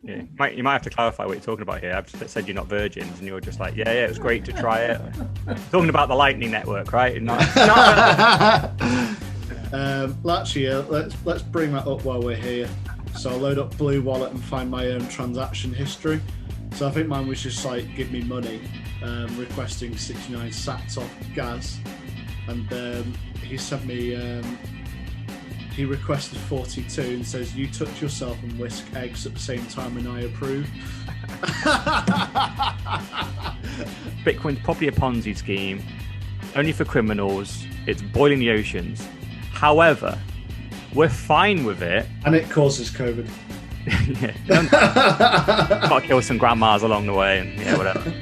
Yeah, you might have to clarify what you're talking about here. I've just said you're not virgins, and you're just like, yeah, it was great to try it. Talking about the Lightning Network, right? Actually, let's bring that up while we're here. So I'll load up Blue Wallet and find my own transaction history. So I think mine was just like, give me money, requesting 69 sats off Gaz, and he sent me. He requested 42 and says, "You touch yourself and whisk eggs at the same time, and I approve." Bitcoin's probably a Ponzi scheme, only for criminals. It's boiling the oceans. However, we're fine with it. And it causes COVID. Yeah, got to kill some grandmas along the way, and yeah, whatever.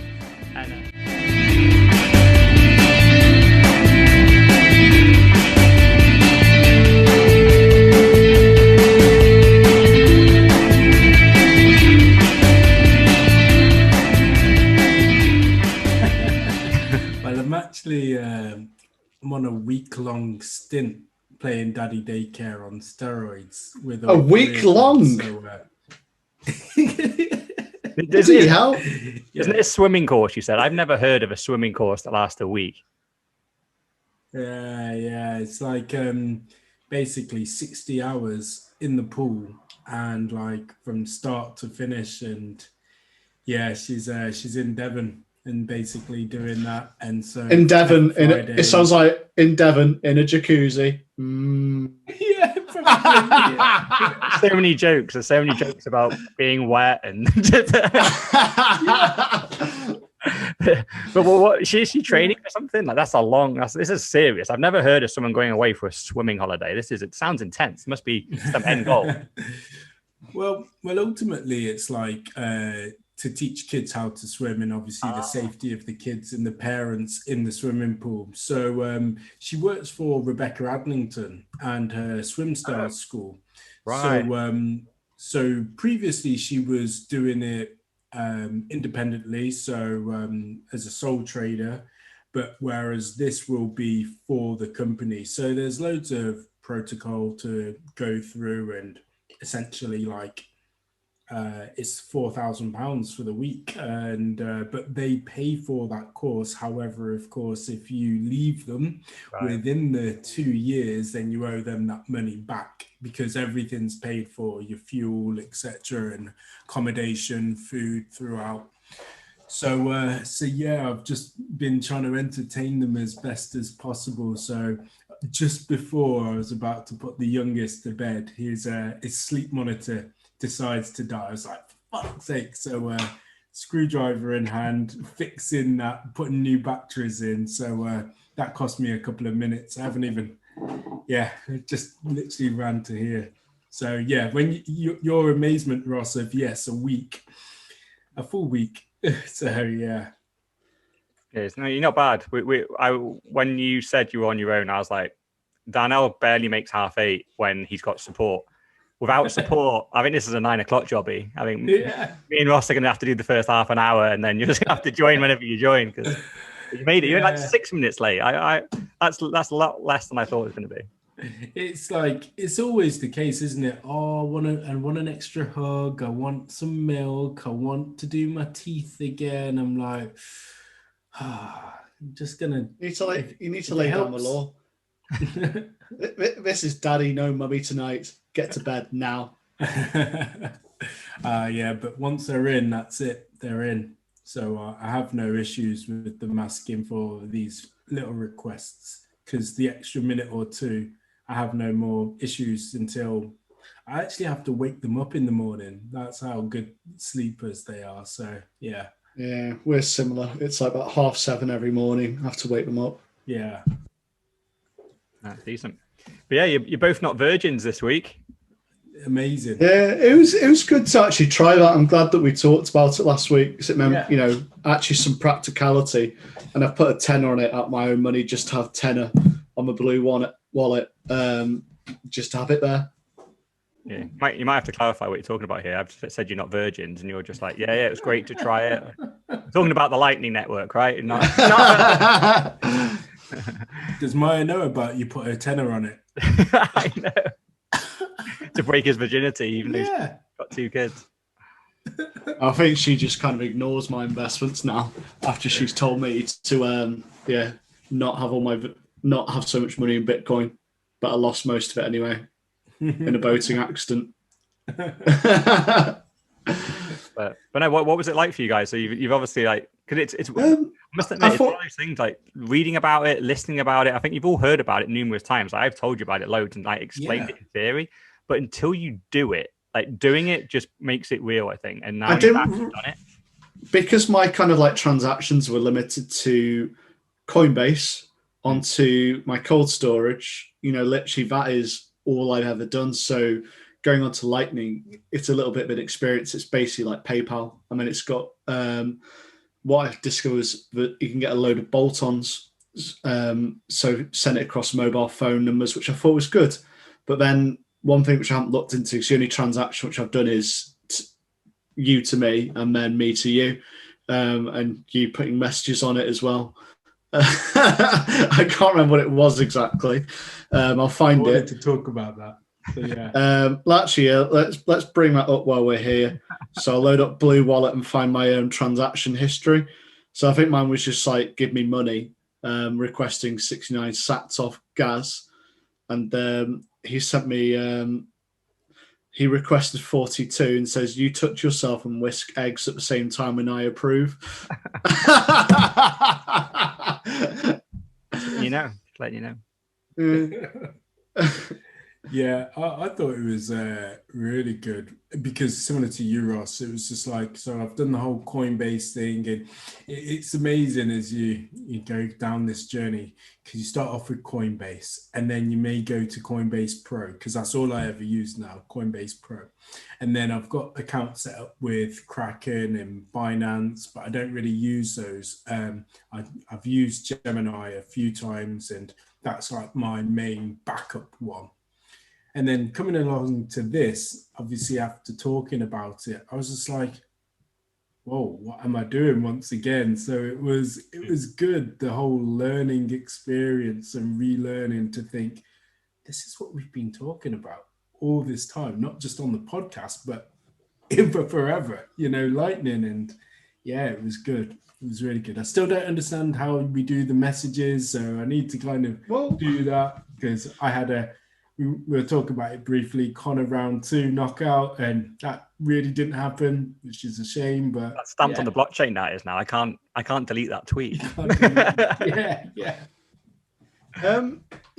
Actually, I'm on a week-long stint playing Daddy Daycare on steroids. With a week long? So, isn't it a swimming course, you said? I've never heard of a swimming course that lasts a week. Yeah. It's like basically 60 hours in the pool and like from start to finish. And yeah, she's in Devon. And basically doing that, and so in Devon, it sounds like in Devon in a jacuzzi. Yeah, probably. Yeah. So many jokes. There's so many jokes about being wet and. But what is she training or something? Like this is serious. I've never heard of someone going away for a swimming holiday. It sounds intense. It must be some end goal. Well, ultimately, it's like. To teach kids how to swim and obviously the safety of the kids and the parents in the swimming pool. So she works for Rebecca Adlington and her Swim Stars school. Right. So previously she was doing it independently, so as a sole trader, but whereas this will be for the company. So there's loads of protocol to go through, and essentially like it's £4,000 for the week, and but they pay for that course. However, of course, if you leave them within the 2 years, then you owe them that money back because everything's paid for, your fuel, etc., and accommodation, food throughout. So yeah, I've just been trying to entertain them as best as possible. So just before I was about to put the youngest to bed, his sleep monitor decides to die. I was like, for fuck's sake. So screwdriver in hand, fixing that, putting new batteries in. So that cost me a couple of minutes. I haven't even, it just literally ran to here. So yeah, when your amazement, Ross, of yes, a full week. So yeah. Yes, no, you're not bad. When you said you were on your own, I was like, Darnell barely makes 8:30 when he's got support. Without support, I think this is a 9 o'clock jobby. I think me and Ross are going to have to do the first half an hour, and then you're just going to have to join whenever you join because you made it. You're like 6 minutes late. That's a lot less than I thought it was going to be. It's like it's always the case, isn't it? Oh, I want an extra hug. I want some milk. I want to do my teeth again. I'm like, I'm just gonna. You need to lay down the law. This is Daddy, no mummy tonight. Get to bed now. Yeah, but once they're in, that's it. They're in. So I have no issues with them asking for these little requests because the extra minute or two, I have no more issues until I actually have to wake them up in the morning. That's how good sleepers they are. So yeah. Yeah, we're similar. It's like about 7:30 every morning. I have to wake them up. Yeah. That's decent. But yeah, you're both not virgins this week. Amazing. Yeah, it was good to actually try that. I'm glad that we talked about it last week because it meant, actually some practicality. And I've put a tenner on it out of my own money just to have tenner on my Blue wallet, just to have it there. Yeah, you might have to clarify what you're talking about here. I've just said you're not virgins, and you're just like, yeah, it was great to try it. Talking about the Lightning Network, right? Not Does Maya know about you put a tenner on it? I know. To break his virginity, even though he's got 2 kids. I think she just kind of ignores my investments now after she's told me to not have so much money in Bitcoin, but I lost most of it anyway in a boating accident. But no, what was it like for you guys? So you've obviously like, because it's I must admit, it's one of those things like reading about it, listening about it. I think you've all heard about it numerous times. Like, I've told you about it loads and like explained it in theory, but until you do it, like doing it just makes it real, I think. And now you've actually done it. Because my kind of like transactions were limited to Coinbase onto my cold storage, literally that is all I've ever done. So going on to Lightning, it's a little bit of an experience. It's basically like PayPal. I mean, it's got what I've discovered is that you can get a load of bolt-ons. So send it across mobile phone numbers, which I thought was good. But then one thing which I haven't looked into, because the only transaction which I've done is you to me and then me to you, and you putting messages on it as well. I can't remember what it was exactly. I'll find it. To talk about that. So, yeah. Actually, let's bring that up while we're here. So I'll load up Blue Wallet and find my own transaction history. So I think mine was just like, give me money, requesting 69 sats off gas. And he sent me, he requested 42 and says, you touch yourself and whisk eggs at the same time and I approve. Letting you know. Yeah, I thought it was really good because similar to you, Ross, it was just like, so I've done the whole Coinbase thing, and it's amazing as you go down this journey, because you start off with Coinbase and then you may go to Coinbase Pro, because that's all I ever use now, Coinbase Pro. And then I've got accounts set up with Kraken and Binance, but I don't really use those. I've used Gemini a few times, and that's like my main backup one. And then coming along to this, obviously after talking about it, I was just like, whoa, what am I doing once again? So it was good, the whole learning experience and relearning to think, this is what we've been talking about all this time, not just on the podcast, but for forever, Lightning. And yeah, it was good. It was really good. I still don't understand how we do the messages, so I need to kind of do that, because I had we were talking about it briefly, Connor round 2 knockout, and that really didn't happen, which is a shame. But that's stamped on the blockchain. That is now. I can't delete that tweet. Yeah.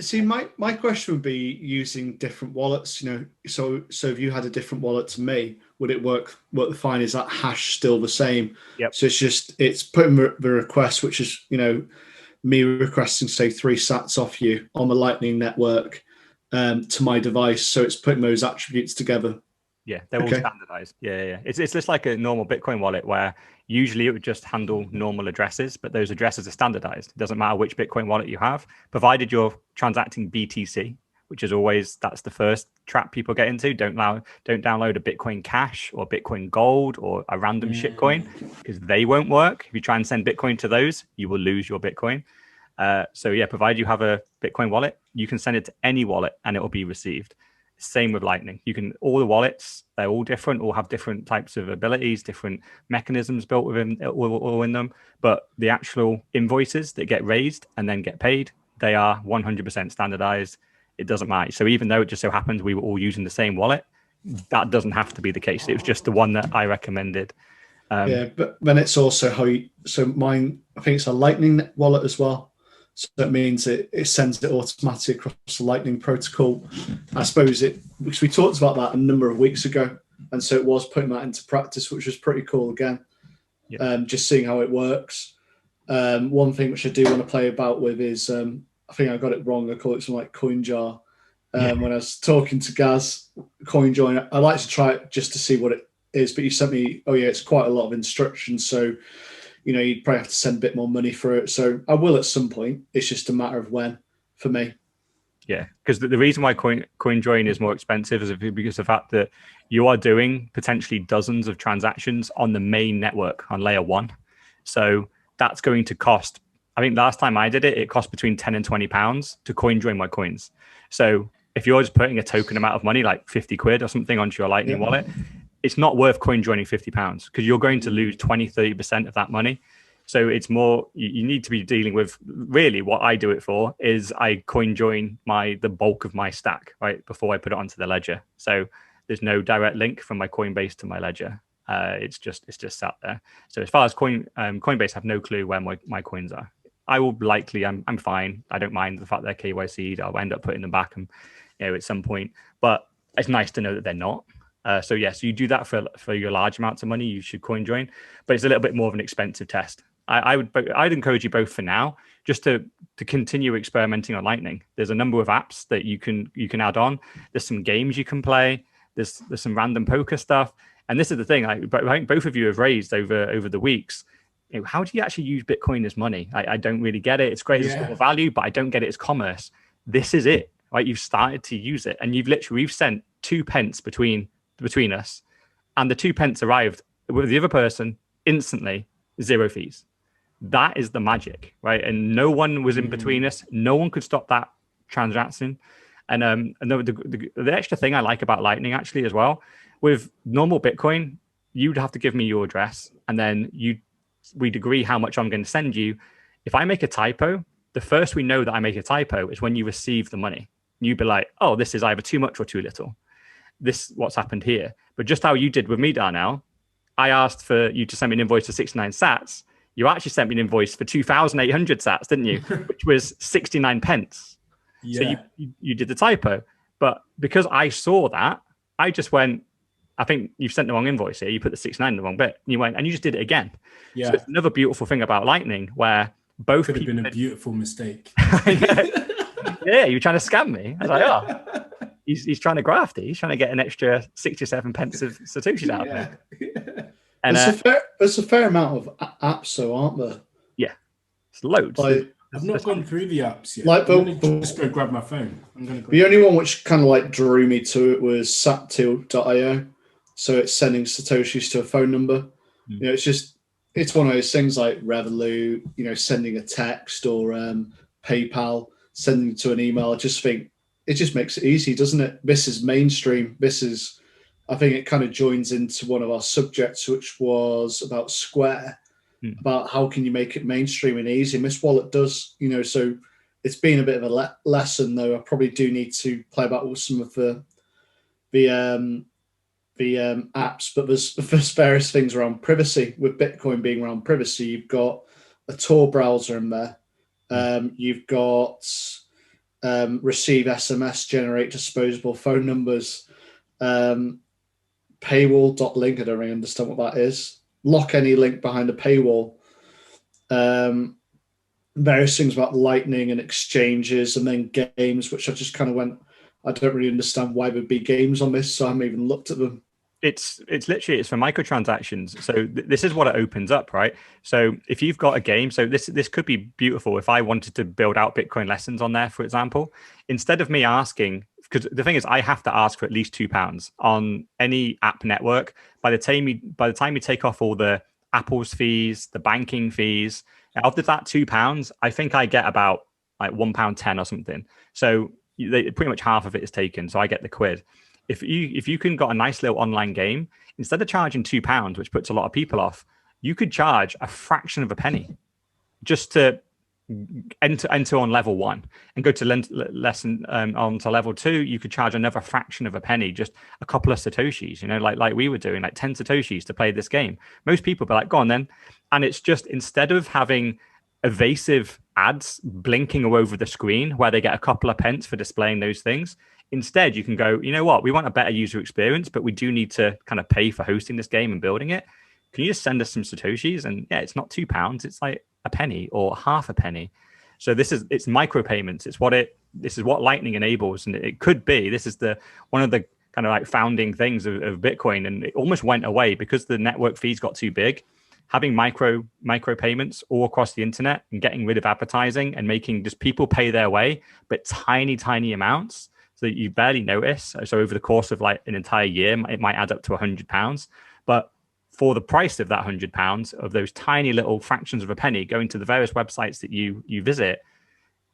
See, my question would be using different wallets. So if you had a different wallet to me, would it work fine? Is that hash still the same? Yep. So it's putting the request, which is me requesting say 3 sats off you on the Lightning network. To my device, so it's putting those attributes together. Yeah, they're all standardized. Yeah. It's just like a normal Bitcoin wallet, where usually it would just handle normal addresses, but those addresses are standardized. It doesn't matter which Bitcoin wallet you have, provided you're transacting BTC, which is always, that's the first trap people get into. Don't download a Bitcoin Cash or Bitcoin Gold or a random shitcoin, because they won't work. If you try and send Bitcoin to those, you will lose your Bitcoin. So yeah, provided you have a Bitcoin wallet, you can send it to any wallet and it will be received. Same with Lightning. All the wallets, they're all different, all have different types of abilities, different mechanisms built within all in them. But the actual invoices that get raised and then get paid, they are 100% standardized. It doesn't matter. So even though it just so happens we were all using the same wallet, that doesn't have to be the case. It was just the one that I recommended. But then it's also so mine, I think it's a Lightning wallet as well. So that means it sends it automatically across the Lightning protocol. I suppose because we talked about that a number of weeks ago. And so it was putting that into practice, which was pretty cool again. Yeah. Just seeing how it works. One thing which I do want to play about with is, I think I got it wrong. I call it something like CoinJar. When I was talking to Gaz, CoinJar, I like to try it just to see what it is. But you sent me, it's quite a lot of instructions. So you'd probably have to send a bit more money for it. So I will at some point. It's just a matter of when for me. Yeah, because the reason why CoinJoin is more expensive is because of the fact that you are doing potentially dozens of transactions on the main network on layer 1. So that's going to cost, I think last time I did it, it cost between 10 and 20 pounds to CoinJoin my coins. So if you're just putting a token amount of money, like 50 quid or something onto your Lightning wallet, it's not worth coin joining £50 because you're going to lose 20-30% of that money. So it's more, you need to be dealing with, really what I do it for is I coin join the bulk of my stack, right, before I put it onto the ledger. So there's no direct link from my Coinbase to my ledger. It's just sat there. So as far as Coinbase have no clue where my coins are. I will likely, I'm fine. I don't mind the fact they're KYC'd. I'll end up putting them back and, at some point, but it's nice to know that they're not. So yes, you do that for your large amounts of money, you should coin join, but it's a little bit more of an expensive test. I'd encourage you both for now just to continue experimenting on Lightning. There's a number of apps that you can add on. There's some games you can play. There's some random poker stuff. And this is the thing, I think both of you have raised over the weeks. How do you actually use Bitcoin as money? I don't really get it. It's great as a store of value, but I don't get it as commerce. This is it, right? You've started to use it, and we've sent 2 pence between us, and the 2 pence arrived with the other person instantly, 0 fees. That is the magic, right? And no one was in between us. No one could stop that transaction. And the extra thing I like about Lightning actually as well, with normal Bitcoin, you'd have to give me your address, and then we'd agree how much I'm going to send you. If I make a typo, the first we know that I make a typo is when you receive the money. You'd be like, oh, this is either too much or too little. This what's happened here. But just how you did with me, Darnell, I asked for you to send me an invoice for 69 sats. You actually sent me an invoice for 2,800 sats, didn't you? Which was 69 pence. Yeah. So you did the typo. But because I saw that, I just went, I think you've sent the wrong invoice here. You put the 69 in the wrong bit. And you went, and you just did it again. Yeah. So it's another beautiful thing about Lightning where both could have been a beautiful mistake. Yeah, you were trying to scam me. I was like, oh, he's trying to graft it. He's trying to get an extra 67 pence of Satoshis out of it. And there's a fair amount of apps, though, aren't there? Yeah, it's loads. I've not gone through the apps yet. I'm just go grab my phone. The only one which kind of drew me to it was Saptil.io. So it's sending Satoshis to a phone number. It's one of those things like Revolut, sending a text, or PayPal, sending to an email. I just think it just makes it easy, doesn't it? This is mainstream. I think it kind of joins into one of our subjects, which was about Square, about how can you make it mainstream and easy. And this wallet does, so it's been a bit of a lesson, though. I probably do need to play about with some of the apps, but there's various things around privacy. With Bitcoin being around privacy, you've got a Tor browser in there. You've got receive SMS, generate disposable phone numbers. Paywall.link, I don't really understand what that is. Lock any link behind a paywall. Various things about Lightning and exchanges, and then games, which I just kind of went, I don't really understand why there'd be games on this, so I haven't even looked at them. It's literally, it's for microtransactions. So this is what it opens up, right? So if you've got a game, so this could be beautiful if I wanted to build out Bitcoin lessons on there, for example. Instead of me asking, because the thing is, I have to ask for at least £2 on any app network. By the time you take off all the Apple's fees, the banking fees, out of that £2, I think I get about like £1.10 or something. So pretty much half of it is taken. So I get the quid. If you can got a nice little online game, instead of charging £2, which puts a lot of people off, you could charge a fraction of a penny just to enter on level 1 and go to lesson on to level 2. You could charge another fraction of a penny, just a couple of Satoshis, like we were doing, like 10 Satoshis to play this game. Most people be like, go on then. And it's just, instead of having evasive ads blinking over the screen where they get a couple of pence for displaying those things, instead you can go, you know what, we want a better user experience, but we do need to kind of pay for hosting this game and building it. Can you just send us some Satoshis? And yeah, it's not £2, it's like a penny or half a penny. So it's micropayments. This is what Lightning enables. And it could be, this is one of the kind of like founding things of Bitcoin. And it almost went away because the network fees got too big. Having micro payments all across the internet and getting rid of advertising and making just people pay their way, but tiny amounts so that you barely notice. So over the course of like an entire year, it might add up to £100. But for the price of that £100, of those tiny little fractions of a penny going to the various websites that you visit,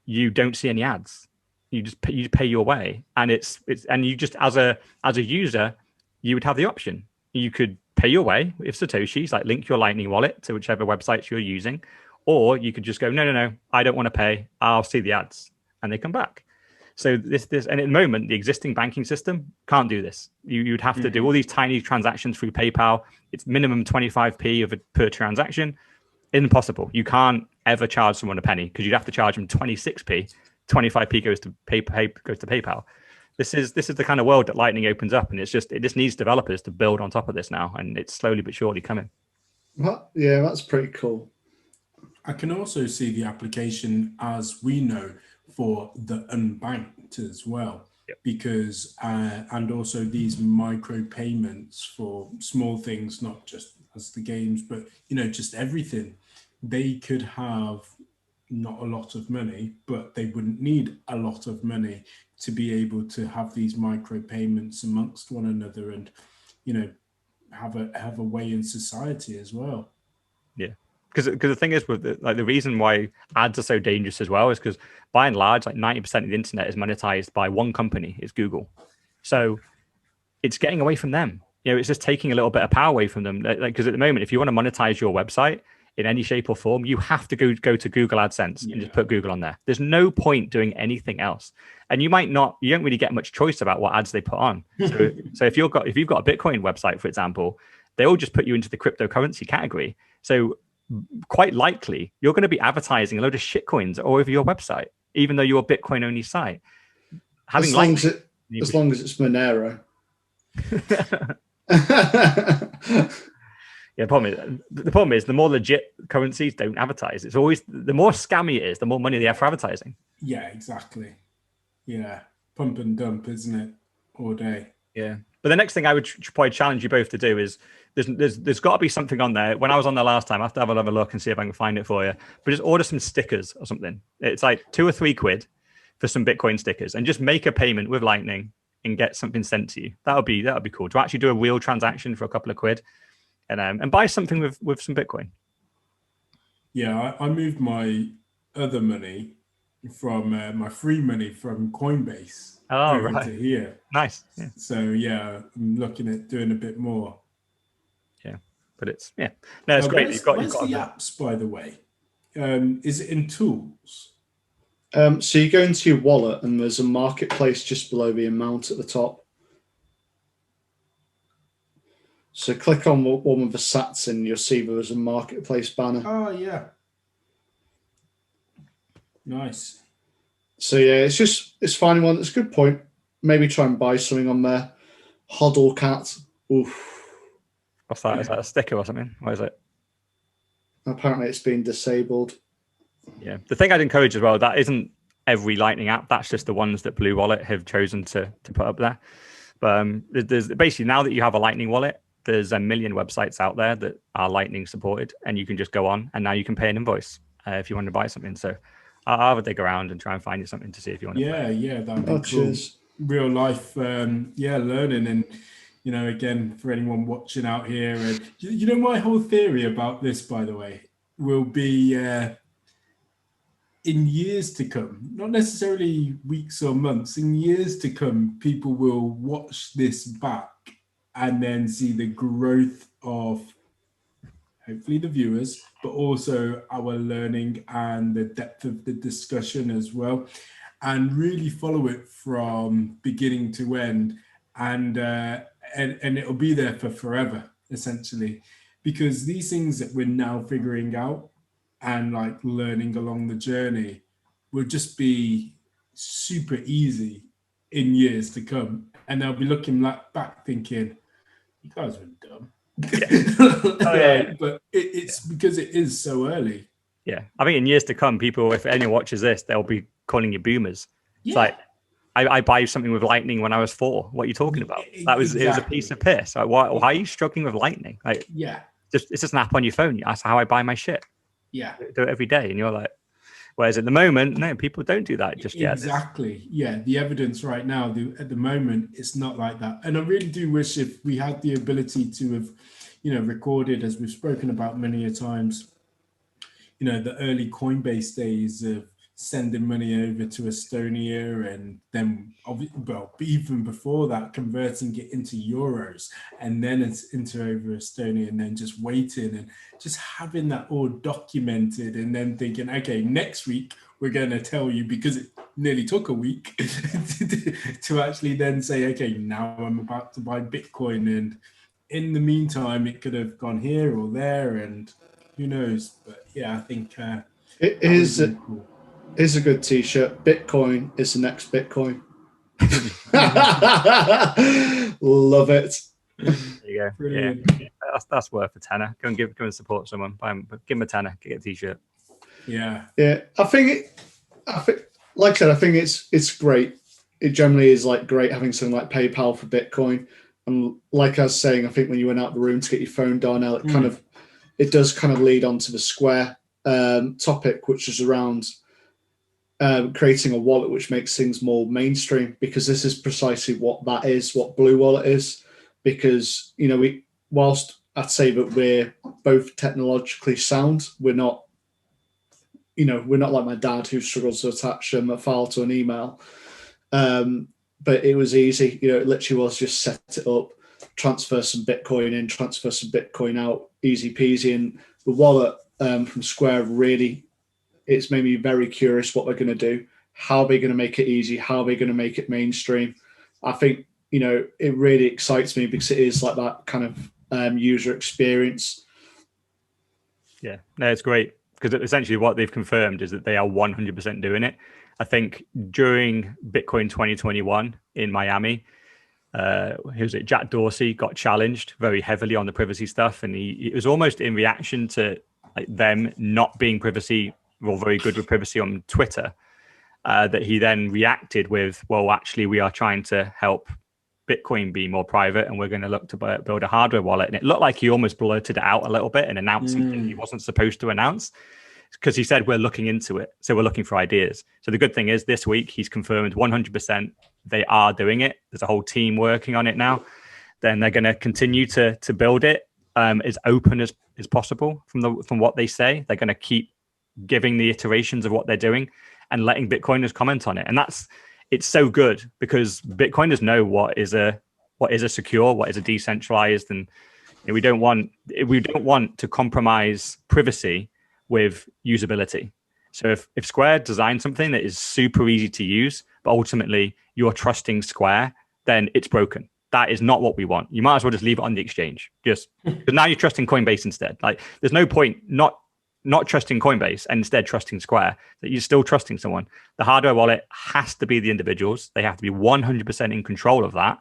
you don't see any ads. You pay your way, and it's you just as a user, you would have the option. you could pay your way with Satoshis, like link your Lightning wallet to whichever websites you're using, or you could just go, no, I don't want to pay. I'll see the ads, and they come back. So and at the moment, the existing banking system can't do this. You'd have to do all these tiny transactions through PayPal. It's minimum 25p per transaction. Impossible. You can't ever charge someone a penny because you'd have to charge them 26p. 25p goes to PayPal. This is the kind of world that Lightning opens up, and it just needs developers to build on top of this now, and it's slowly but surely coming. Yeah, that's pretty cool. I can also see the application, as we know, for the unbanked as well, because and also these micro payments for small things, not just as the games, but just everything. They could have not a lot of money, but they wouldn't need a lot of money to be able to have these micro payments amongst one another, and have a way in society as well. Yeah. Because the thing is, with the reason why ads are so dangerous as well is because by and large, like 90% of the internet is monetized by one company, it's Google. So it's getting away from them. It's just taking a little bit of power away from them. Because at the moment, if you want to monetize your website in any shape or form, you have to go to Google AdSense and just put Google on there. There's no point doing anything else. And you don't really get much choice about what ads they put on. So if you've got a Bitcoin website, for example, they all just put you into the cryptocurrency category. So quite likely you're going to be advertising a load of shitcoins all over your website, even though you're a Bitcoin only site. As long as it's Monero. Yeah, the problem is the more legit currencies don't advertise. It's always the more scammy it is, the more money they have for advertising. Yeah, exactly. Yeah, pump and dump, isn't it, all day? Yeah, but the next thing I would probably challenge you both to do is there's got to be something on there. When I was on there last time, I have to have a look and see if I can find it for you. But just order some stickers or something. It's like £2 or £3 for some Bitcoin stickers, and just make a payment with Lightning and get something sent to you. That would be cool to actually do a real transaction for a couple of quid, and buy something with some Bitcoin. Yeah, I moved my other money from my free money from Coinbase over to here. Nice. Yeah. So yeah, I'm looking at doing a bit more. Yeah, but it's it's great. Where's the apps, by the way? Is it in tools? So you go into your wallet, and there's a marketplace just below the amount at the top. So click on one with the sats, and you'll see there's a marketplace banner. Oh yeah, nice. So yeah, it's finding one that's a good point. Maybe try and buy something on there. Hodl cat. Oof. What's that? Is that a sticker or something? What is it? Apparently it's been disabled. Yeah. The thing I'd encourage as well, that isn't every Lightning app. That's just the ones that Blue Wallet have chosen to put up there. But there's basically, now that you have a Lightning wallet, there's a million websites out there that are Lightning supported, and you can just go on, and now you can pay an invoice if you want to buy something. So I'll have a dig around and try and find you something to see if you want to buy. Yeah, that'd be cool. Cheers. Real life, learning. And again, for anyone watching out here, and my whole theory about this, by the way, will be in years to come, not necessarily weeks or months, in years to come, people will watch this back and then see the growth of hopefully the viewers, but also our learning and the depth of the discussion as well, and really follow it from beginning to end, and it'll be there for forever, essentially, because these things that we're now figuring out and like learning along the journey will just be super easy in years to come, and they'll be looking back thinking, you guys were dumb. But it's because it is so early. Yeah, I think in years to come, people, if anyone watches this, they'll be calling you boomers. It's like, I buy something with Lightning when I was 4. What are you talking about? It was a piece of piss. Like, why are you struggling with Lightning? Like, it's just an app on your phone. That's how I buy my shit. Yeah, I do it every day, and you're like, whereas at the moment, no, people don't do that just yet. Exactly. Yeah, the evidence right now, at the moment, it's not like that. And I really do wish if we had the ability to have, recorded, as we've spoken about many a times, the early Coinbase days of sending money over to Estonia, and then, well, even before that, converting it into euros, and then it's into over Estonia, and then just waiting and just having that all documented, and then thinking, okay, next week we're going to tell you, because it nearly took a week to actually then say, okay, now I'm about to buy Bitcoin, and in the meantime, it could have gone here or there, and who knows? But yeah, I think it is. Is a good t-shirt. Bitcoin is the next Bitcoin. Love it. There you go. Brilliant. Yeah, that's worth a tenner. Go and support someone. Give them a tenner. Get a t-shirt. Yeah. I think, like I said, I think it's great. It generally is like great having something like PayPal for Bitcoin. And like I was saying, I think when you went out the room to get your phone, Darnell, it does kind of lead on to the Square topic, which is around creating a wallet which makes things more mainstream, because this is precisely what that is, what Blue Wallet is. Because, whilst I'd say that we're both technologically sound, we're not like my dad who struggles to attach a file to an email. But it was easy, it literally was just set it up, transfer some Bitcoin in, transfer some Bitcoin out, easy peasy. And the wallet from Square really, it's made me very curious what they're going to do. How are they going to make it easy? How are they going to make it mainstream? I think, it really excites me because it is like that kind of user experience. Yeah, no, it's great, because essentially what they've confirmed is that they are 100% doing it. I think during Bitcoin 2021 in Miami, Jack Dorsey got challenged very heavily on the privacy stuff. And it was almost in reaction to them not being privacy or very good with privacy on Twitter, that he then reacted with, well, actually, we are trying to help Bitcoin be more private, and we're going to look to build a hardware wallet. And it looked like he almost blurted it out a little bit and announced something he wasn't supposed to announce, because he said, we're looking into it. So we're looking for ideas. So the good thing is this week he's confirmed 100% they are doing it. There's a whole team working on it now. Then they're going to continue to build it as open as possible from what they say. They're going to keep giving the iterations of what they're doing and letting Bitcoiners comment on it. And it's so good, because Bitcoiners know what is a secure, what is a decentralized, and we don't want to compromise privacy with usability. So if Square designed something that is super easy to use, but ultimately you're trusting Square, then it's broken. That is not what we want. You might as well just leave it on the exchange. Just because now you're trusting Coinbase instead. Like, there's no point not trusting Coinbase and instead trusting Square. That you're still trusting someone. The hardware wallet has to be the individuals. They have to be 100% in control of that,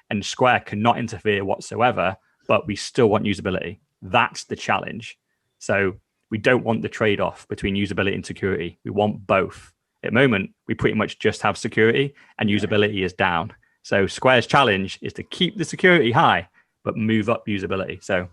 and Square cannot interfere whatsoever. But we still want usability. That's the challenge. So we don't want the trade-off between usability and security. We want both. At the moment, we pretty much just have security, and usability is down. So Square's challenge is to keep the security high, but move up usability. So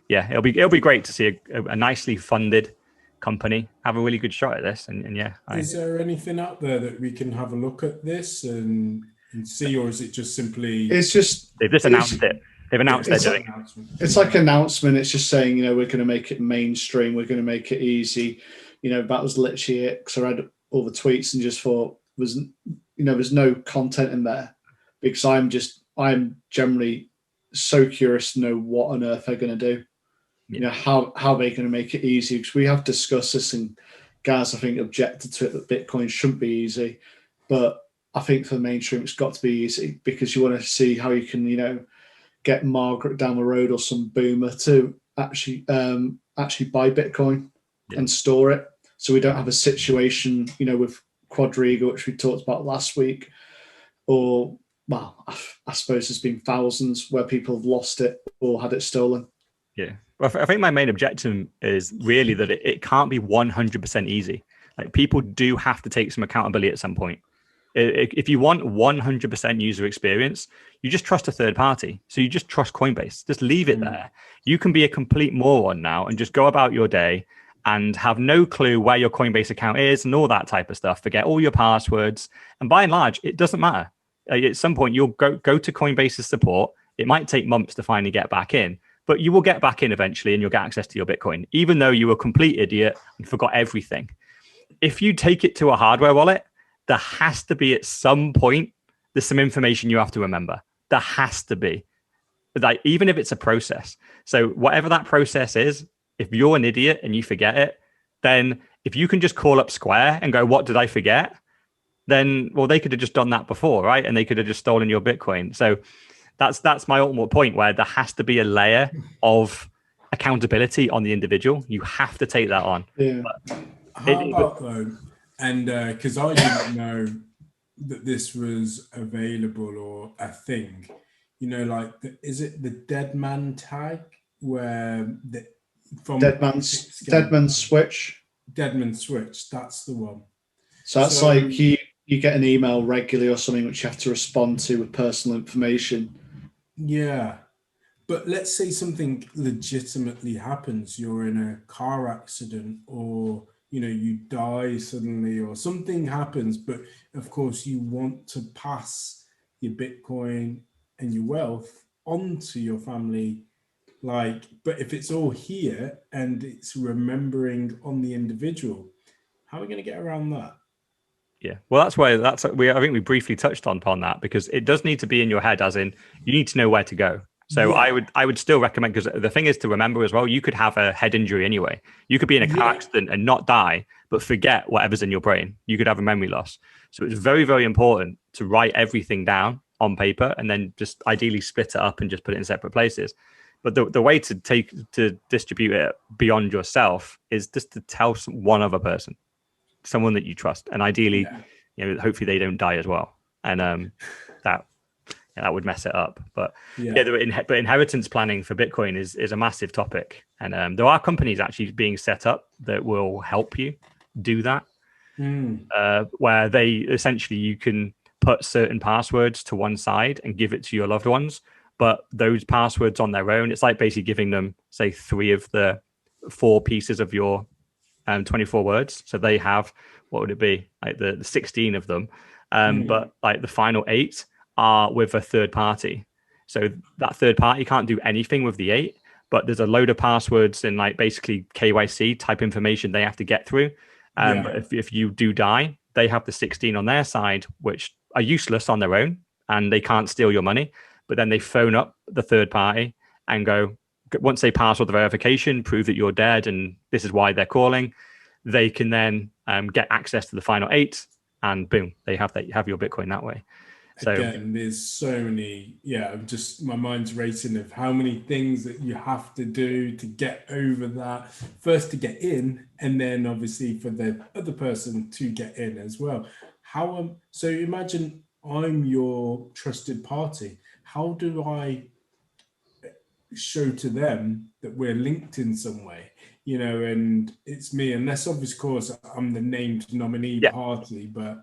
yeah, it'll be great to see a nicely funded company have a really good shot at this. And yeah. Is there anything out there that we can have a look at this and see, or is it just simply... They've just announced it. They've announced they're doing it. It's like an announcement. It's just saying, we're going to make it mainstream. We're going to make it easy. That was literally it. Because I read all the tweets and just thought, there's no content in there, because I'm generally so curious to know what on earth they're going to do. Yeah. How they're going to make it easy. Because we have discussed this, and guys, I think, objected to it that Bitcoin shouldn't be easy. But I think for the mainstream, it's got to be easy, because you want to see how you can, get Margaret down the road or some boomer to actually buy Bitcoin and store it. So we don't have a situation, with Quadriga, which we talked about last week, or, well, I suppose there's been thousands where people have lost it or had it stolen. Yeah. Well, I think my main objection is really that it can't be 100% easy. Like, people do have to take some accountability at some point. If you want 100% user experience, you just trust a third party. So you just trust Coinbase. Just leave it there. You can be a complete moron now and just go about your day and have no clue where your Coinbase account is and all that type of stuff. Forget all your passwords. And by and large, it doesn't matter. At some point, you'll go to Coinbase's support. It might take months to finally get back in, but you will get back in eventually, and you'll get access to your Bitcoin, even though you were a complete idiot and forgot everything. if you take it to a hardware wallet, there has to be at some point, there's some information you have to remember. There has to be. Like, even if it's a process. So whatever that process is, if you're an idiot and you forget it, then if you can just call up Square and go, what did I forget? Then, well, they could have just done that before, right? And they could have just stolen your Bitcoin. So that's my ultimate point, where there has to be a layer of accountability on the individual. You have to take that on. Yeah. How about though? And because I didn't know that this was available or a thing, you know, like is it the dead man tag where the from Dead man's switch. Deadman switch, that's the one. So that's like you get an email regularly or something which you have to respond to with personal information. Yeah. But let's say something legitimately happens. You're in a car accident, or you know, you die suddenly, or something happens, but of course you want to pass your Bitcoin and your wealth onto your family. Like, but if it's all here and it's remembering on the individual, how are we going to get around that? Yeah, well, I think we briefly touched upon that, because it does need to be in your head, as in you need to know where to go. So yeah. I would still recommend, because the thing is to remember as well, you could have a head injury anyway. You could be in a car accident and not die, but forget whatever's in your brain. You could have a memory loss. So it's very, very important to write everything down on paper and then just ideally split it up and just put it in separate places. But the way to distribute it beyond yourself is just to tell one other person, someone that you trust, and ideally, you know, hopefully they don't die as well. And that would mess it up. But but inheritance planning for Bitcoin is a massive topic, and there are companies actually being set up that will help you do that, where they essentially, you can put certain passwords to one side and give it to your loved ones. But those passwords on their own, it's like basically giving them, say, 3 of the 4 pieces of your 24 words. So they have, what would it be? Like the 16 of them. But like the final 8 are with a third party. So that third party can't do anything with the 8, but there's a load of passwords and like basically KYC type information they have to get through. But if you do die, they have the 16 on their side, which are useless on their own and they can't steal your money. But then they phone up the third party and go, once they pass all the verification, prove that you're dead and this is why they're calling, they can then get access to the final 8, and boom, they have your Bitcoin that way. So again, there's so many, just my mind's racing of how many things that you have to do to get over that. First to get in, and then obviously for the other person to get in as well. So imagine I'm your trusted party. How do I show to them that we're linked in some way, you know, and it's me, unless obviously, of course, I'm the named nominee party, but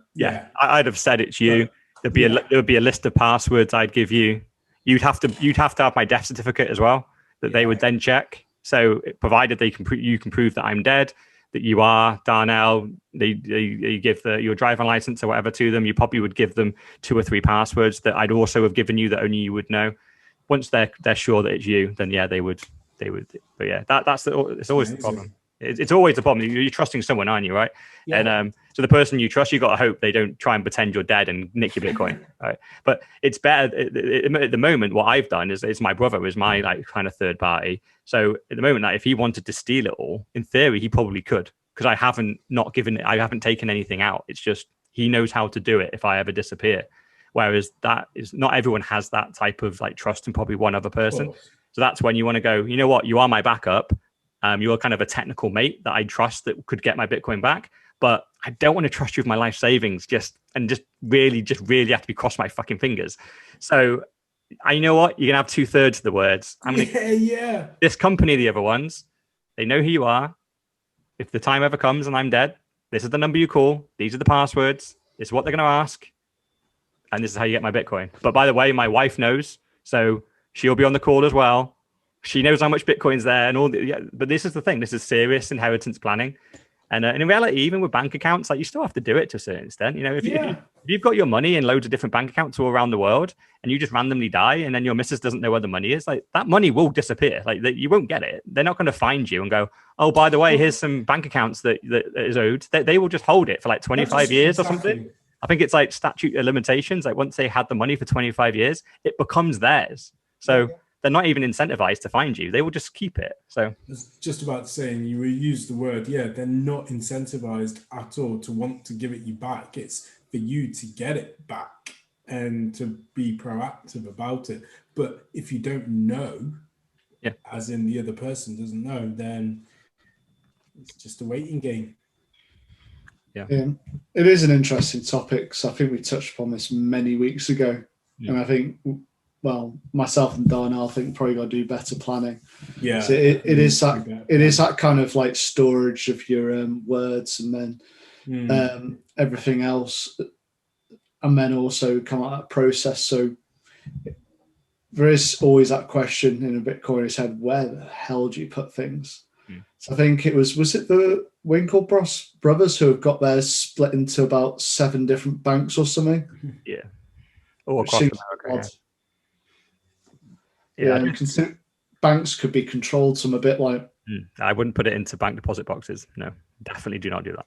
I'd have said it's you. There would be a list of passwords I'd give you. You'd have to have my death certificate as well, that they would then check. So provided you can prove that I'm dead, that you are Darnell, they give your driving license or whatever to them. You probably would give them 2 or 3 passwords that I'd also have given you that only you would know. Once they're sure that it's you, then they would. But it's always the problem. It's always the problem. You're trusting someone, aren't you, right? Yeah. And so the person you trust, you got to hope they don't try and pretend you're dead and nick your Bitcoin, right? But it's better at the moment. What I've done is my brother is my like kind of third party. So at the moment, like, if he wanted to steal it all, in theory, he probably could, because I haven't taken anything out. It's just he knows how to do it if I ever disappear. Whereas that is not everyone has that type of like trust in probably one other person. So that's when you want to go, you know what, you are my backup. You're kind of a technical mate that I trust that could get my Bitcoin back, but I don't want to trust you with my life savings just really have to be cross my fucking fingers. So you know what, you're gonna have 2/3 of the words. This company, the other ones, they know who you are. If the time ever comes and I'm dead, this is the number you call. These are the passwords. This is what they're going to ask. And this is how you get my Bitcoin. But by the way, my wife knows, so she'll be on the call as well. She knows how much Bitcoin's there and all. But this is the thing. This is serious inheritance planning. And in reality, even with bank accounts, like, you still have to do it to a certain extent. You know, If you've got your money in loads of different bank accounts all around the world, and you just randomly die, and then your missus doesn't know where the money is, like that money will disappear. Like you won't get it. They're not going to find you and go, oh, by the way, here's some bank accounts that is owed. They will just hold it for like 25 years or something. I think it's like statute of limitations. Like once they had the money for 25 years, it becomes theirs. So they're not even incentivized to find you. They will just keep it. So I was just about saying, you use the word, they're not incentivized at all to want to give it you back. It's for you to get it back and to be proactive about it. But if you don't know, as in the other person doesn't know, then it's just a waiting game. Yeah. It is an interesting topic. So I think we touched upon this many weeks ago. And I think, well, myself and Darnell, I think probably got to do better planning. Yeah. So it is that kind of like storage of your words, and then everything else, and then also come out that process. So there is always that question in a Bitcoiner's head: where the hell do you put things? So I think it was it the Winklevoss brothers who have got theirs split into about 7 different banks or something? Yeah. All across America. Yeah. Banks could be controlled some a bit like. I wouldn't put it into bank deposit boxes. No, definitely do not do that.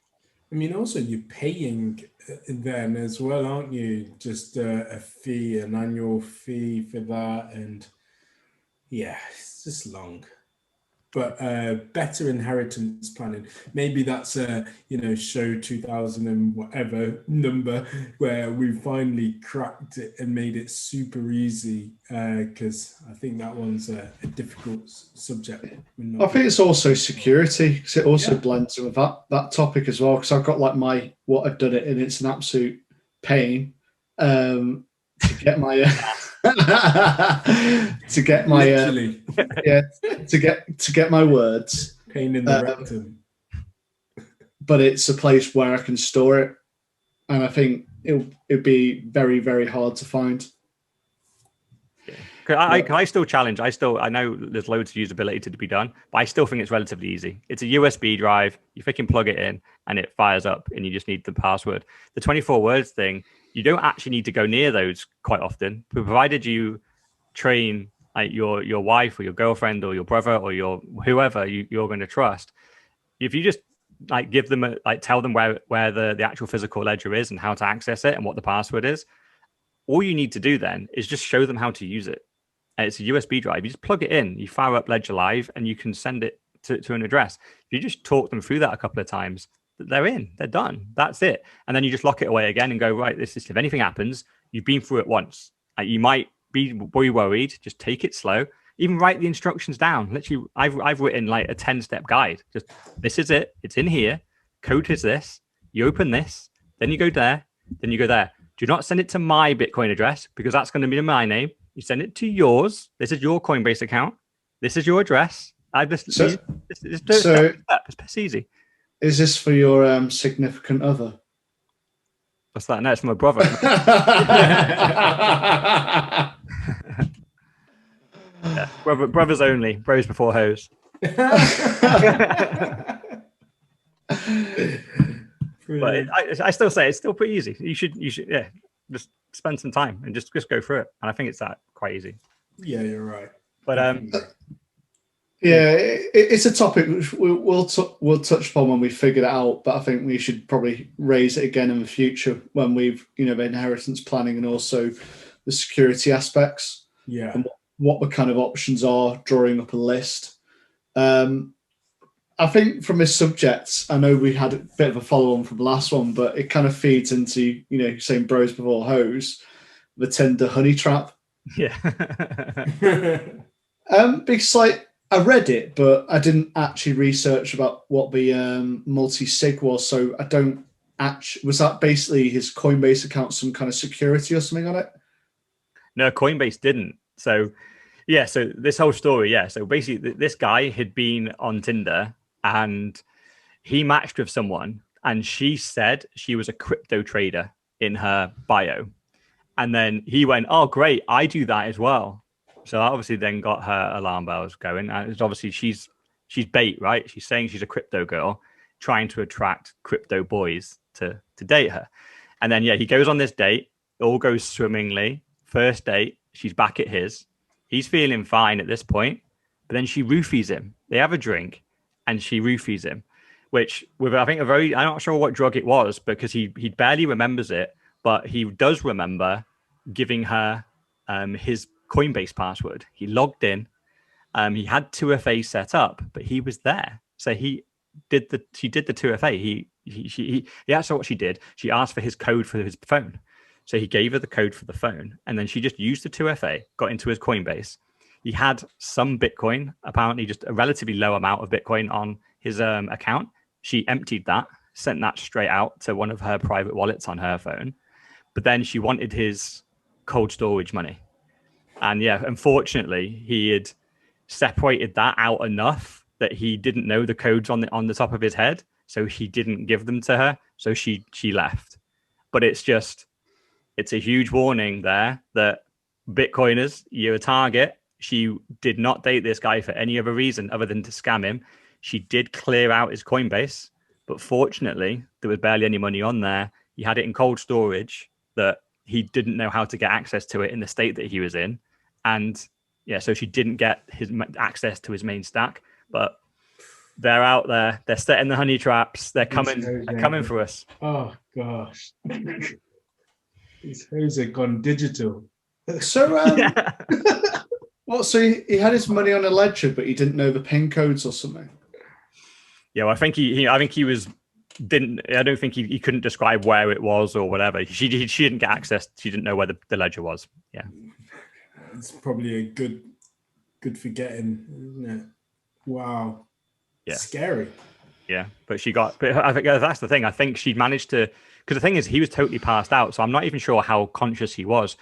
I mean, also you're paying then as well, aren't you? Just a fee, an annual fee for that, and it's just long. But better inheritance planning. Maybe that's a show 2000 and whatever number where we finally cracked it and made it super easy. Because I think that one's a difficult subject. I think it's also security, because it also blends with that topic as well. Because I've got like what I've done it, and it's an absolute pain to get my. to get my words, pain in the rectum. But it's a place where I can store it, and I think it'd be very, very hard to find. I still challenge. I know there's loads of usability to be done, but I still think it's relatively easy. It's a USB drive. You freaking plug it in, and it fires up, and you just need the password. The 24 words thing, you don't actually need to go near those quite often, provided you train like your wife or your girlfriend or your brother or your whoever you're going to trust. If you just like give them tell them where the actual physical ledger is and how to access it and what the password is, all you need to do then is just show them how to use it. And it's a USB drive. You just plug it in, you fire up Ledger Live, and you can send it to an address. If you just talk them through that a couple of times, they're in, they're done. That's it. And then you just lock it away again and go, right, this is, if anything happens, you've been through it once. You might be worried, just take it slow. Even write the instructions down. Literally, I've written like a 10-step guide. Just, this is it. It's in here. Code is this. You open this. Then you go there. Then you go there. Do not send it to my Bitcoin address, because that's going to be in my name. You send it to yours. This is your Coinbase account. This is your address. It's easy. Is this for your significant other? What's that? No, it's my brother. Brothers only. Bros before hoes. But I still say it's still pretty easy. You should just spend some time and just go through it. And I think it's quite easy. Yeah, you're right. But it's a topic which we'll touch upon when we figure it out. But I think we should probably raise it again in the future when we've the inheritance planning and also the security aspects. Yeah. And what the kind of options are, drawing up a list. I think from this subject, I know we had a bit of a follow-on from the last one, but it kind of feeds into, saying bros before hoes, the Tinder honey trap. Yeah. Because I read it, but I didn't actually research about what the multi-sig was, so I don't actually... Was that basically his Coinbase account, some kind of security or something on it? No, Coinbase didn't. So this whole story, so basically this guy had been on Tinder and he matched with someone, and she said she was a crypto trader in her bio. And then he went, oh, great, I do that as well. So that obviously then got her alarm bells going. And it's obviously she's bait, right? She's saying she's a crypto girl, trying to attract crypto boys to date her. And then, yeah, he goes on this date. It all goes swimmingly. First date, she's back at his. He's feeling fine at this point. But then she roofies him. They have a drink and she roofies him, which with, I think, I'm not sure what drug it was because he barely remembers it, but he does remember giving her his Coinbase password. He logged in. He had 2FA set up, but he was there. So she did the 2FA. That's what she did. She asked for his code for his phone. So he gave her the code for the phone, and then she just used the 2FA, got into his Coinbase. He had some Bitcoin, apparently just a relatively low amount of Bitcoin on his account. She emptied that, sent that straight out to one of her private wallets on her phone. But then she wanted his cold storage money. And yeah, unfortunately, he had separated that out enough that he didn't know the codes on the top of his head. So he didn't give them to her. So she left. But it's a huge warning there that Bitcoiners, you're a target. She did not date this guy for any other reason other than to scam him. She did clear out his Coinbase, but fortunately, there was barely any money on there. He had it in cold storage that he didn't know how to get access to it in the state that he was in. And yeah, so she didn't get his access to his main stack, but they're out there. They're setting the honey traps. They're coming for us. Oh, gosh. These hoes have gone digital. So, what? So he had his money on a ledger, but he didn't know the PIN codes or something. Yeah, well, I think he was didn't. I don't think he couldn't describe where it was or whatever. She didn't get access. She didn't know where the ledger was. Yeah, it's probably a good forgetting, isn't it? Wow. Yeah. Scary. Yeah, but I think that's the thing. I think she managed to, because the thing is, he was totally passed out, so I'm not even sure how conscious he was.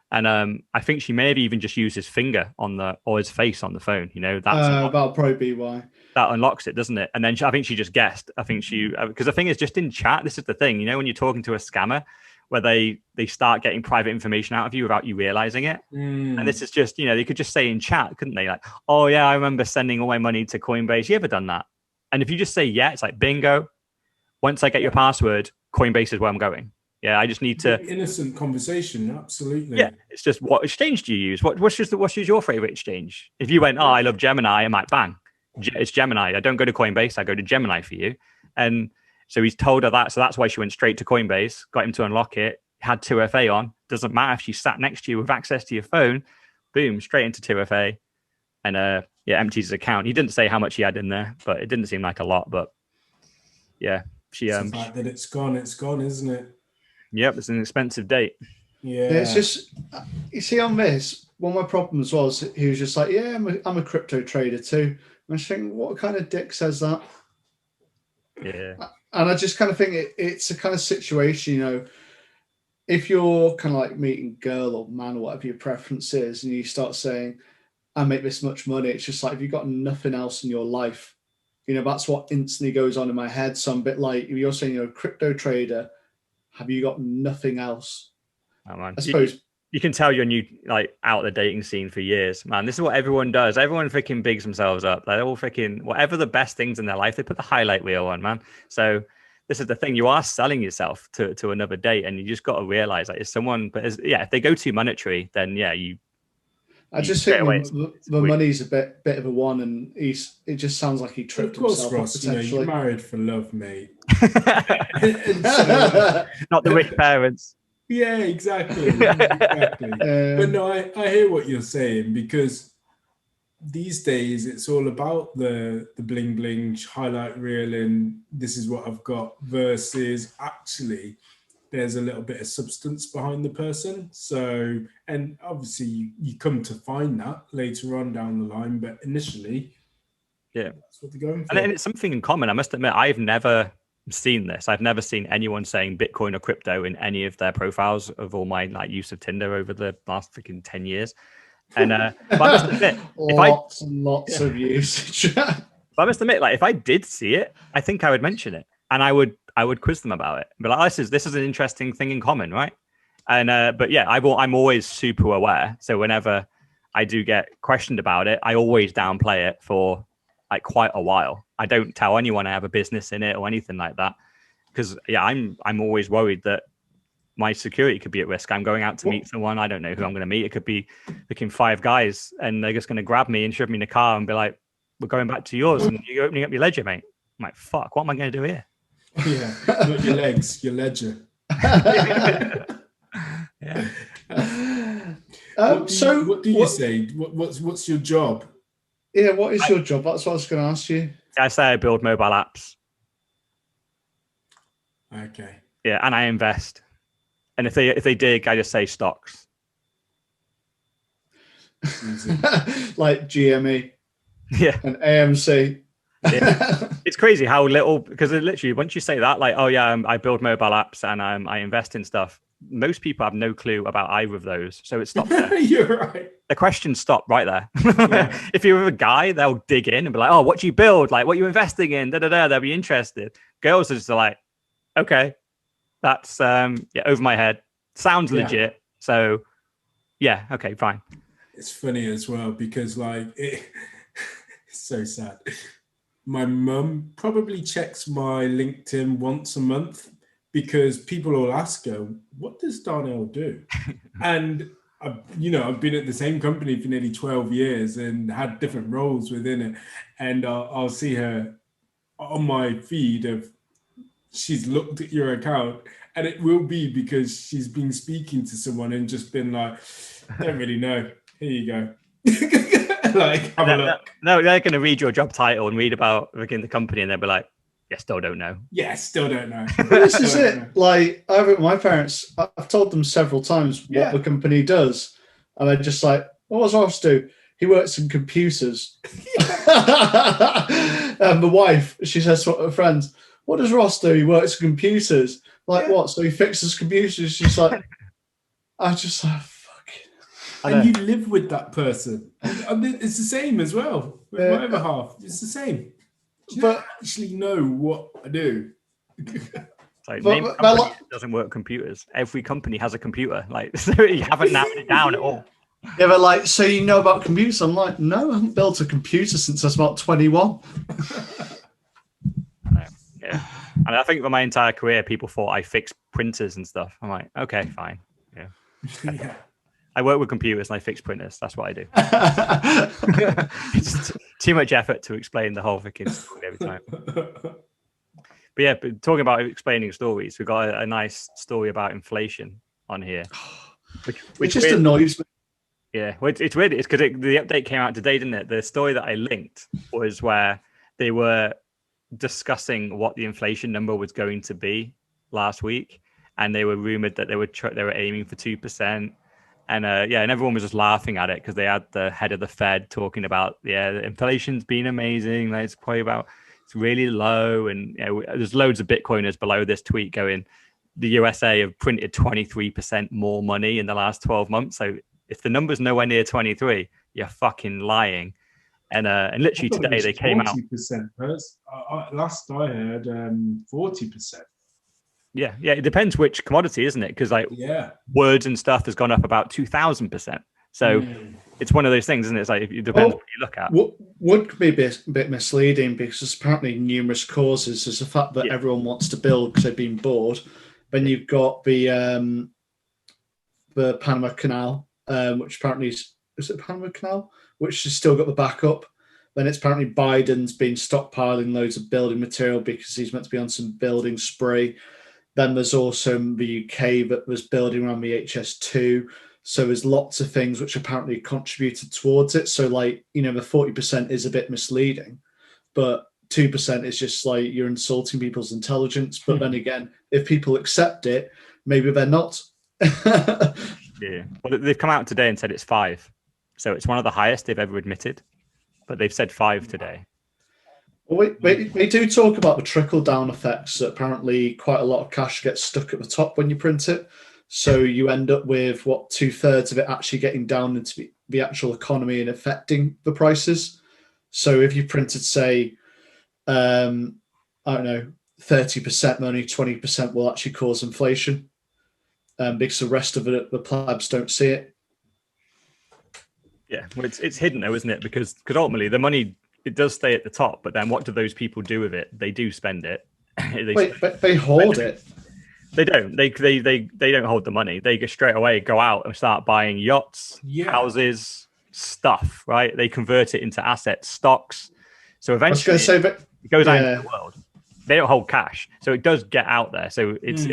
And I think she maybe even just used his finger or his face on the phone. You know, that'll probably be why. That unlocks it, doesn't it? And then I think she just guessed. I think because the thing is, just in chat, this is the thing. You know, when you're talking to a scammer, where they start getting private information out of you without you realizing it. And this is just, they could just say in chat, couldn't they? Like, oh yeah, I remember sending all my money to Coinbase. You ever done that? And if you just say yeah, it's like bingo. Once I get your password, Coinbase is where I'm going. Yeah, I just need to innocent conversation. Absolutely. Yeah, it's just what exchange do you use? What's your favorite exchange? If you went, oh, I love Gemini, I might bang. It's Gemini. I don't go to Coinbase. I go to Gemini for you. And so he's told her that. So that's why she went straight to Coinbase, got him to unlock it, had 2FA on. Doesn't matter if she sat next to you with access to your phone. Boom, straight into 2FA. And empties his account. He didn't say how much he had in there, but it didn't seem like a lot. But yeah, the fact that it's gone, isn't it? Yep, it's an expensive date. Yeah, it's just, you see, on this, one of my problems was he was just like, yeah, I'm a crypto trader too. And I think, what kind of dick says that? Yeah. And I just kind of think it's a kind of situation, if you're kind of like meeting girl or man or whatever your preference is, and you start saying, I make this much money, it's just like, if you've got nothing else in your life, that's what instantly goes on in my head. So I'm a bit like, if you're saying you're a crypto trader, have you got nothing else? Oh, man. I suppose you can tell you're new, like out of the dating scene for years, man. This is what everyone does. Everyone freaking bigs themselves up. They're all freaking whatever the best things in their life. They put the highlight reel on, man. So this is the thing. You are selling yourself to another date, and you just got to realize it's someone. But if they go too monetary, then yeah, I just think the money's a bit of a one, and it just sounds like he tripped himself. Ross, potentially. You're married for love, mate. Not the rich parents. Yeah, exactly. But no, I hear what you're saying, because these days it's all about the bling bling highlight reel and this is what I've got, versus actually there's a little bit of substance behind the person. So, and obviously you come to find that later on down the line, but initially, yeah, that's what they're going for. And then it's something in common. I must admit, I've never seen this. I've never seen anyone saying Bitcoin or crypto in any of their profiles of all my use of Tinder over the last freaking 10 years. And but I must admit, lots of usage. But I must admit, if I did see it, I think I would mention it, and I would quiz them about it. But this is an interesting thing in common, right? And but yeah, I'm always super aware. So whenever I do get questioned about it, I always downplay it for quite a while. I don't tell anyone I have a business in it or anything like that, because yeah, I'm always worried that my security could be at risk. I'm going out to meet someone. I don't know who I'm going to meet. It could be looking 5 guys and they're just going to grab me and shove me in a car and be like, we're going back to yours and you're opening up your ledger, mate. I'm like, fuck, what am I going to do here? Yeah, not your legs, your ledger. Yeah. What do you say? What's your job? Yeah, what is your job? That's what I was going to ask you. I say I build mobile apps. Okay. Yeah, and I invest. And if they dig, I just say stocks. Like GME. Yeah. And AMC. Yeah. It's crazy how little, because literally once you say that, like, oh yeah, I build mobile apps and I invest in stuff. Most people have no clue about either of those, so it stops there. You're right. The questions stop right there. Yeah. If you're with a guy, they'll dig in and be like, "Oh, what do you build? Like, what are you investing in?" Da da da. They'll be interested. Girls are just like, "Okay, that's over my head. Sounds legit." So, yeah, okay, fine. It's funny as well because it's so sad. My mum probably checks my LinkedIn once a month because people will ask her, what does Darnell do? And, I've been at the same company for nearly 12 years and had different roles within it. And I'll see her on my feed of she's looked at your account, and it will be because she's been speaking to someone and just been like, don't really know. Here you go. Like, have a look. No, they're going to read your job title and read about the company, and they'll be like, "Yeah, still don't know." Yeah, still don't know. This is it. Like, my parents, I've told them several times what the company does, and they're just like, "What does Ross do? He works in computers." And the wife, she says to her friends, "What does Ross do? He works in computers." Like, what? So he fixes computers? She's like, I just like. And you live with that person. And it's the same as well. With my other half, it's the same. You don't actually know what I do. Like, name a company that doesn't work computers. Every company has a computer. Like, so you haven't narrowed it down at all. Yeah, but like, so you know about computers? I'm like, no, I haven't built a computer since I was about 21. Yeah. And I think for my entire career, people thought I fixed printers and stuff. I'm like, okay, fine. Yeah. Yeah. I work with computers and I fix printers. That's what I do. It's too much effort to explain the whole freaking story every time. But yeah, but talking about explaining stories, we've got a nice story about inflation on here. Which just annoys me. Yeah, well, it's weird. It's because the update came out today, didn't it? The story that I linked was where they were discussing what the inflation number was going to be last week. And they were rumored that they were aiming for 2%. And and everyone was just laughing at it because they had the head of the Fed talking about, the inflation's been amazing. Like, it's really low. And there's loads of Bitcoiners below this tweet going, the USA have printed 23% more money in the last 12 months. So if the number's nowhere near 23, you're fucking lying. And literally today they came out. 40%. Last I heard, 40%. Yeah, it depends which commodity, isn't it? Because words and stuff has gone up about 2,000%. So it's one of those things, isn't it? It's like, it depends what you look at. What would be a bit misleading because there's apparently numerous causes. There's the fact that everyone wants to build because they've been bored. Then you've got the Panama Canal, which apparently is it Panama Canal, which has still got the backup. Then it's apparently Biden's been stockpiling loads of building material because he's meant to be on some building spree. Then there's also the UK that was building around the HS2. So there's lots of things which apparently contributed towards it. So like, the 40% is a bit misleading, but 2% is just like you're insulting people's intelligence. But then again, if people accept it, maybe they're not. Yeah. Well, they've come out today and said it's 5. So it's one of the highest they've ever admitted, but they've said 5 today. Well, we do talk about the trickle-down effects. That apparently quite a lot of cash gets stuck at the top when you print it. So you end up with, 2/3 of it actually getting down into the actual economy and affecting the prices. So if you printed, say, I don't know, 30%, only 20% will actually cause inflation because the rest of it, the plebs don't see it. Yeah, well, it's hidden though, isn't it? Because ultimately the money, it does stay at the top, but then what do those people do with it? They do spend it. They hoard it. They don't. They don't hold the money. They go straight away, go out and start buying yachts, houses, stuff. Right? They convert it into assets, stocks. So eventually, I was going to say that it goes out into the world. They don't hold cash, so it does get out there. So it's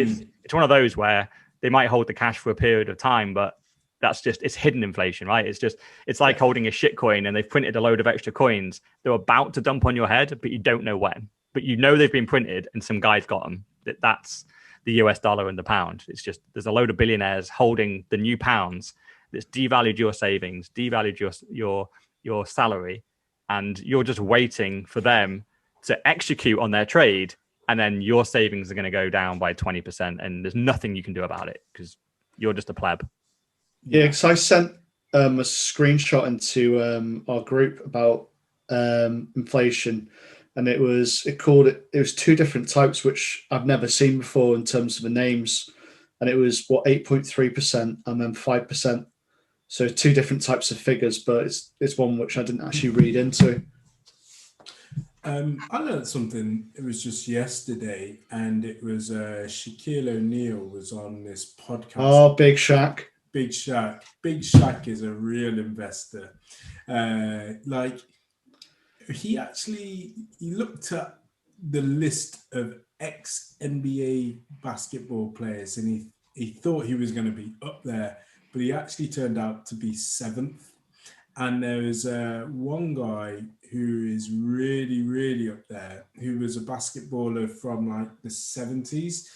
one of those where they might hold the cash for a period of time, but it's hidden inflation, right? It's like holding a shit coin, and they've printed a load of extra coins. They're about to dump on your head, but you don't know when. But you know they've been printed, and some guy's got them. That's the US dollar and the pound. It's just there's a load of billionaires holding the new pounds that's devalued your savings, devalued your salary, and you're just waiting for them to execute on their trade, and then your savings are going to go down by 20%, and there's nothing you can do about it because you're just a pleb. Yeah, because I sent a screenshot into our group about inflation, and it was two different types which I've never seen before in terms of the names, and it was 8.3% and then 5%. So two different types of figures, but it's one which I didn't actually read into. I learned something. It was just yesterday, and it was Shaquille O'Neal was on this podcast. Oh, Big Shaq. Big Shaq. Big Shaq is a real investor. He looked at the list of ex-NBA basketball players, and he thought he was going to be up there, but he actually turned out to be 7th. And there was one guy who is really, really up there, who was a basketballer from like the 70s.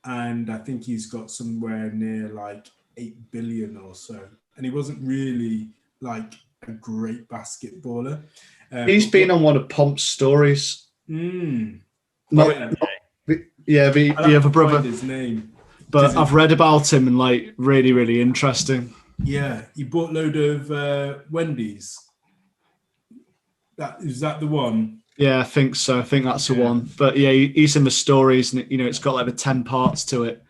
And I think he's got somewhere near like 8 billion or so. And he wasn't really like a great basketballer. He's been on one of Pomp's stories. The other brother. His name. But I've read about him and like really, really interesting. Yeah, he bought a load of Wendy's. Is that the one? Yeah, I think so. I think that's the one. But yeah, he's in the stories, and it's got like the 10 parts to it.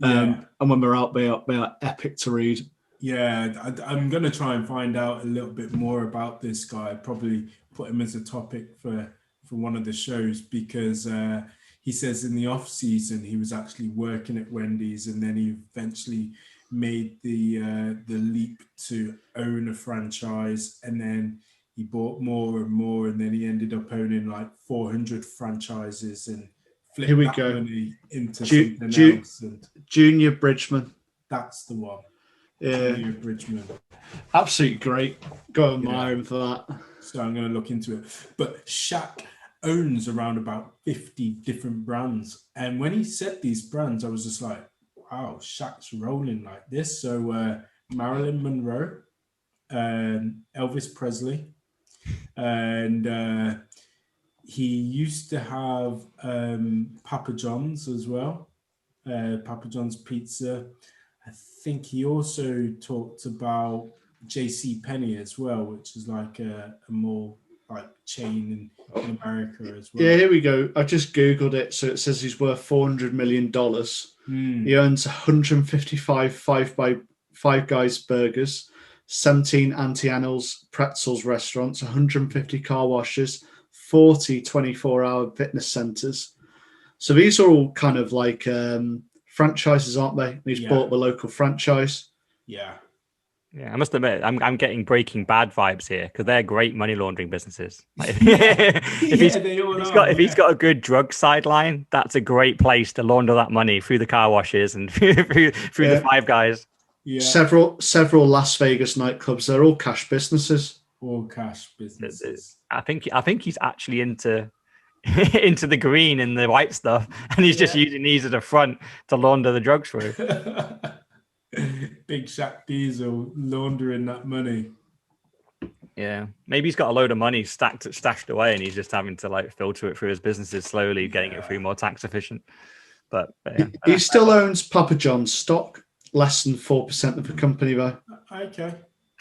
And when we're out, they are epic to read. Yeah, I'm going to try and find out a little bit more about this guy. Probably put him as a topic for one of the shows, because he says in the off season he was actually working at Wendy's, and then he eventually made the leap to own a franchise, and then he bought more and more, and then he ended up owning like 400 franchises and flipped money into something else. And Junior Bridgman. That's the one. Yeah. Junior Bridgman. Absolutely great. Go admire him for that. So I'm going to look into it. But Shaq owns around about 50 different brands. And when he said these brands, I was just like, wow, Shaq's rolling like this. So Marilyn Monroe, Elvis Presley, and he used to have Papa John's as well, Papa John's Pizza. I think he also talked about J.C. Penney as well, which is like a more like chain in America as well. Yeah, here we go. I just Googled it. So it says he's worth $400 million. He owns 155 Five Guys burgers, 17 Auntie Anne's pretzels restaurants, 150 car washes, 40 24-hour fitness centers. So these are all kind of like franchises, aren't they? And he's bought the local franchise. Yeah. Yeah, I must admit, I'm getting Breaking Bad vibes here, because they're great money laundering businesses. Like, if he's got a good drug sideline, that's a great place to launder that money through the car washes and through the Five Guys. Yeah. Several Las Vegas nightclubs. They're all cash businesses. All cash businesses. I think he's actually into the green and the white stuff, and he's just using these as a front to launder the drugs through. Big Shaq Diesel laundering that money. Yeah, maybe he's got a load of money stashed away, and he's just having to like filter it through his businesses slowly, getting it through more tax efficient. But he still owns Papa John's stock, less than 4% of the company though. Okay,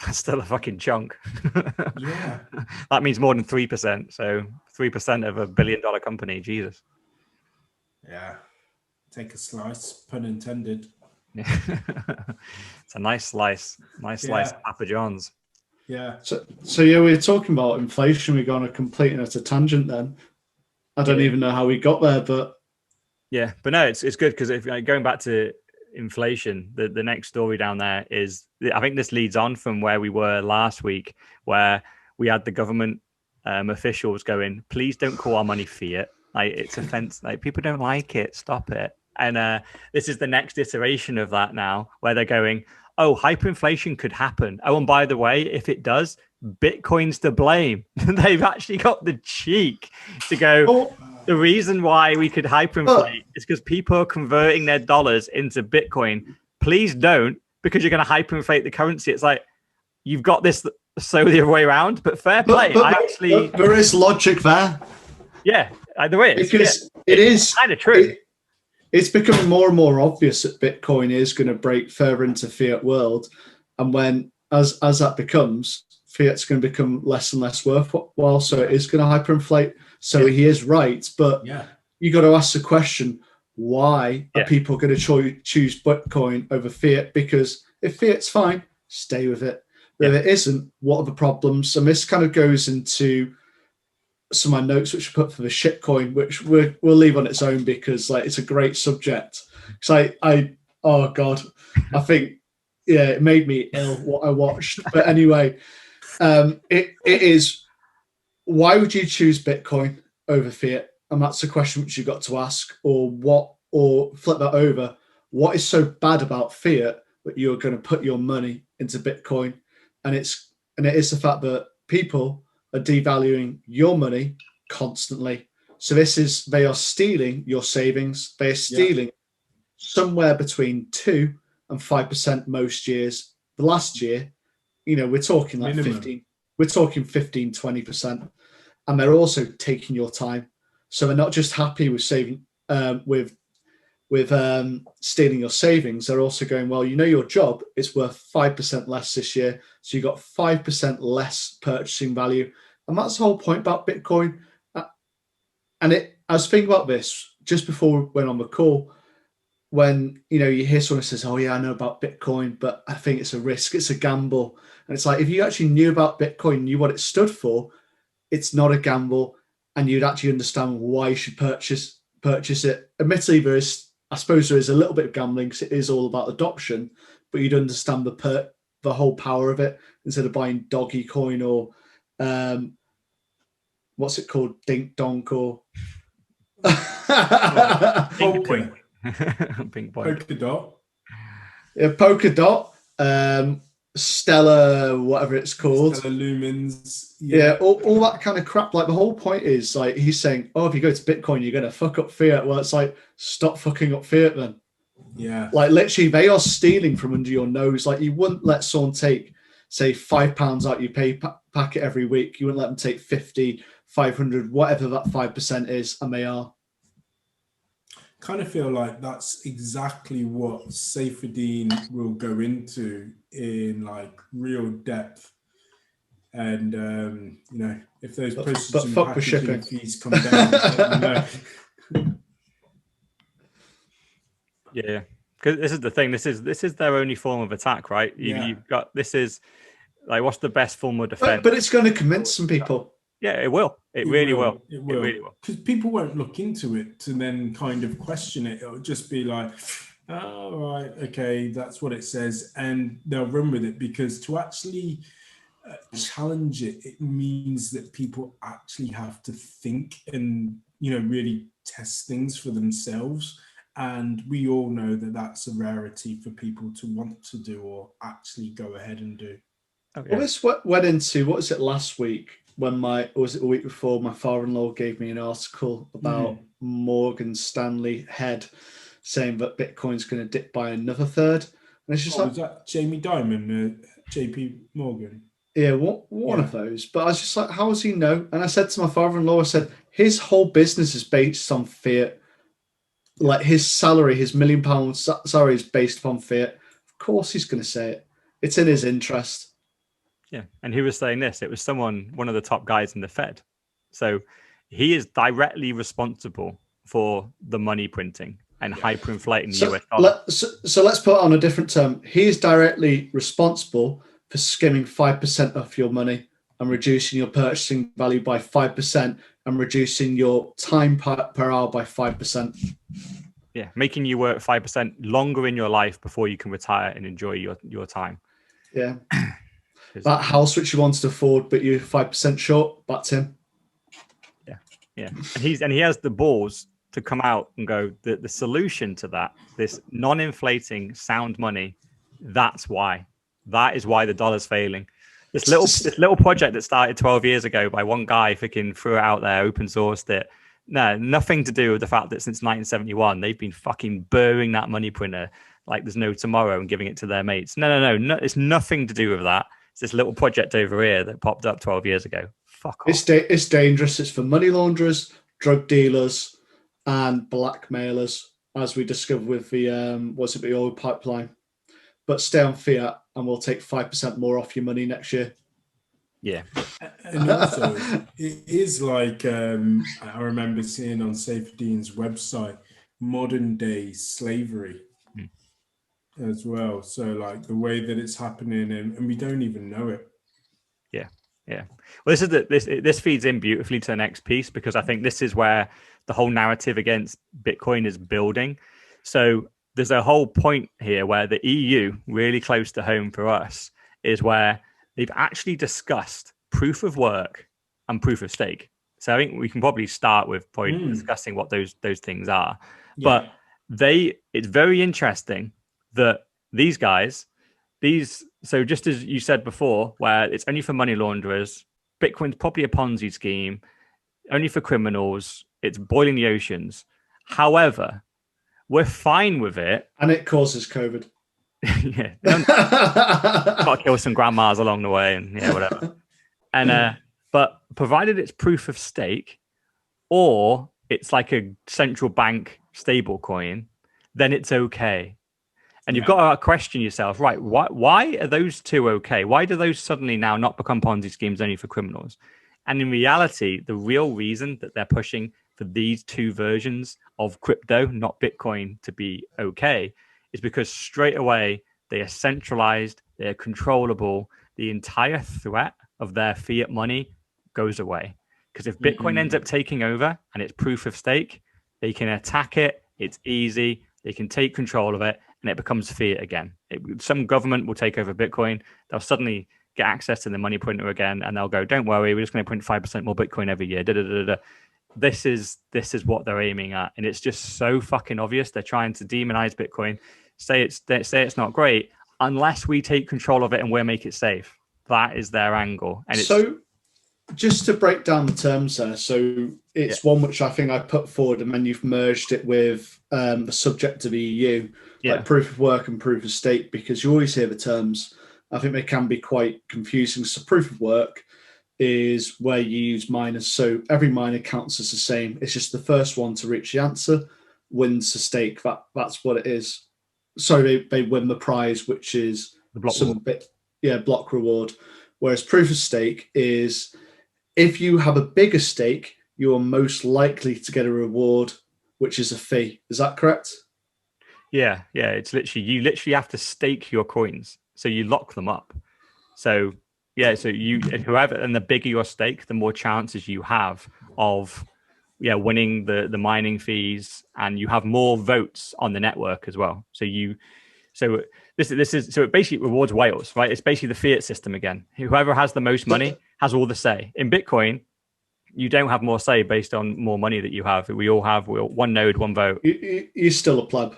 that's still a fucking chunk. Yeah, that means more than 3%. So 3% of $1 billion company. Jesus. Yeah, take a slice, pun intended. Yeah. It's a nice slice of Papa John's. Yeah. So yeah, we were talking about inflation. We're going to complete at a tangent then. I don't even know how we got there, but Yeah, but no, it's good because if going back to inflation, the next story down there is, I think this leads on from where we were last week, where we had the government officials going, please don't call our money fiat. Like, it's offensive. Like, people don't like it. Stop it. And this is the next iteration of that now, where they're going, oh, hyperinflation could happen. Oh, and by the way, if it does, Bitcoin's to blame. They've actually got the cheek to go, the reason why we could hyperinflate is because people are converting their dollars into Bitcoin. Please don't, because you're going to hyperinflate the currency. It's like, you've got this so the other way around, but fair play. There is logic there. Yeah, there is. Because it is kind of true. It's becoming more and more obvious that Bitcoin is going to break further into fiat world. And when, as that becomes, fiat's going to become less and less worthwhile. So it is going to hyperinflate. So he is right. But you got to ask the question, why are people going to choose Bitcoin over fiat? Because if fiat's fine, stay with it. If it isn't, what are the problems? And this kind of goes into some of my notes which I put for the shitcoin, which we'll leave on its own because like it's a great subject. Because oh god, I think it made me ill what I watched. But anyway, it is, why would you choose Bitcoin over fiat? And that's the question which you got to ask, or flip that over. What is so bad about fiat that you're going to put your money into Bitcoin? And it is the fact that people are devaluing your money constantly. So they are stealing your savings. They are stealing somewhere between 2 and 5% most years. The last year, we're talking like minimum. 15. We're talking 15, 20%. And they're also taking your time. So they're not just happy with saving, with stealing your savings. They're also going, well, your job is worth 5% less this year. So you got 5% less purchasing value. And that's the whole point about Bitcoin. And I was thinking about this just before we went on the call, when, you hear someone says, oh yeah, I know about Bitcoin, but I think it's a risk, it's a gamble. And it's like, if you actually knew about Bitcoin, knew what it stood for, it's not a gamble. And you'd actually understand why you should purchase it. Admittedly, I suppose there is a little bit of gambling because it is all about adoption, but you'd understand the whole power of it instead of buying doggy coin or what's it called, Dink Donk or Pink Point. Pink Point. Polka Dot. Yeah, Polka Dot, Stella, whatever it's called. Stella Lumens. Yeah, all that kind of crap. Like, the whole point is, like, he's saying, oh, if you go to Bitcoin, you're going to fuck up fiat. Well, it's like, stop fucking up fiat then. Yeah. Like, literally, they are stealing from under your nose. Like, you wouldn't let someone take, say, £5 out your pay packet every week. You wouldn't let them take 50, 500, whatever that 5% is, and they are. Kind of feel like that's exactly what Saifedean will go into in like real depth. And if those postage and packaging fees come down, yeah, because this is the thing. This is their only form of attack, right? You've got, this is like, what's the best form of defense? But it's going to convince some people. Yeah, it will. It really will. It really will. Because people won't look into it and then kind of question it. It'll just be like, oh, right, okay, that's what it says. And they'll run with it, because to actually challenge it, it means that people actually have to think and, really test things for themselves. And we all know that that's a rarity for people to want to do or actually go ahead and do. Okay. Well, this went into, what was it, last week? Was it a week before, my father-in-law gave me an article about Morgan Stanley head saying that Bitcoin's going to dip by another third. And it's just was that Jamie Dimon, JP Morgan? Yeah, one of those. But I was just like, how does he know? And I said to my father-in-law, I said, his whole business is based on fiat. Like, his salary, his £1 million salary is based upon fiat. Of course he's going to say it. It's in his interest. Yeah, and who was saying this? It was one of the top guys in the Fed. So he is directly responsible for the money printing and hyperinflating the US dollar. So let's put it on a different term. He is directly responsible for skimming 5% off your money and reducing your purchasing value by 5% and reducing your time per hour by 5%. Yeah, making you work 5% longer in your life before you can retire and enjoy your time. Yeah. That house which you wanted to afford, but you're 5% short, that's him. Yeah. And he has the balls to come out and go, the solution to that, this non-inflating sound money, that is why the dollar's failing. This little project that started 12 years ago by one guy freaking threw it out there, open sourced it. No, nothing to do with the fact that since 1971 they've been fucking burning that money printer like there's no tomorrow and giving it to their mates. No, it's nothing to do with that. It's this little project over here that popped up 12 years ago. Fuck off. It's dangerous. It's for money launderers, drug dealers, and blackmailers, as we discovered with the oil pipeline. But stay on fiat, and we'll take 5% more off your money next year. Yeah. And also, it is like I remember seeing on Safedeen's website, modern day slavery as well. So like the way that it's happening, and we don't even know it. Yeah. Well, this feeds in beautifully to the next piece, because I think this is where the whole narrative against Bitcoin is building. So there's a whole point here where the EU, really close to home for us, is where they've actually discussed proof of work and proof of stake. So I think we can probably start with discussing what those things are. Yeah. But it's very interesting that these guys, so just as you said before, where it's only for money launderers, Bitcoin's probably a Ponzi scheme, only for criminals, it's boiling the oceans. However, we're fine with it. And it causes COVID. Yeah. Got to kill some grandmas along the way and whatever. And but provided it's proof of stake or it's like a central bank stable coin, then it's okay. And you've got to question yourself, right? Why are those two okay? Why do those suddenly now not become Ponzi schemes only for criminals? And in reality, the real reason that they're pushing for these two versions of crypto, not Bitcoin, to be okay, is because straight away they are centralized, they are controllable. The entire threat of their fiat money goes away. Because if Bitcoin ends up taking over and it's proof of stake, they can attack it. It's easy. They can take control of it, and it becomes fiat again. Some government will take over Bitcoin. They'll suddenly get access to the money printer again, and they'll go, "Don't worry, we're just going to print 5% more Bitcoin every year." This is what they're aiming at, and it's just so fucking obvious. They're trying to demonize Bitcoin, say it's not great unless we take control of it and we'll make it safe. That is their angle. And so, just to break down the terms there, so it's one which I think I put forward, and then you've merged it with the subject of the EU, like proof of work and proof of stake, because you always hear the terms. I think they can be quite confusing. So proof of work is where you use miners. So every miner counts as the same. It's just the first one to reach the answer wins the stake. That's what it is. So they win the prize, which is the block block reward. Whereas proof of stake is if you have a bigger stake, you are most likely to get a reward, which is a fee. Is that correct? Yeah. It's you literally have to stake your coins. So you lock them up. So whoever, and the bigger your stake, the more chances you have of winning the mining fees, and you have more votes on the network as well. So it basically rewards whales, right? It's basically the fiat system again. Whoever has the most money has all the say. In Bitcoin, you don't have more say based on more money that you have. We all have one node, one vote. You're still a pleb.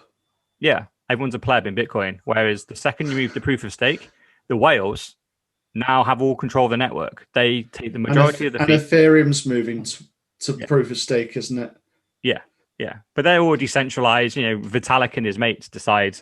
Yeah, everyone's a pleb in Bitcoin. Whereas the second you move to proof of stake, the whales now have all control of the network. They take the majority of the fees. And Ethereum's moving to proof of stake, isn't it? Yeah. But they're all decentralized. Vitalik and his mates decide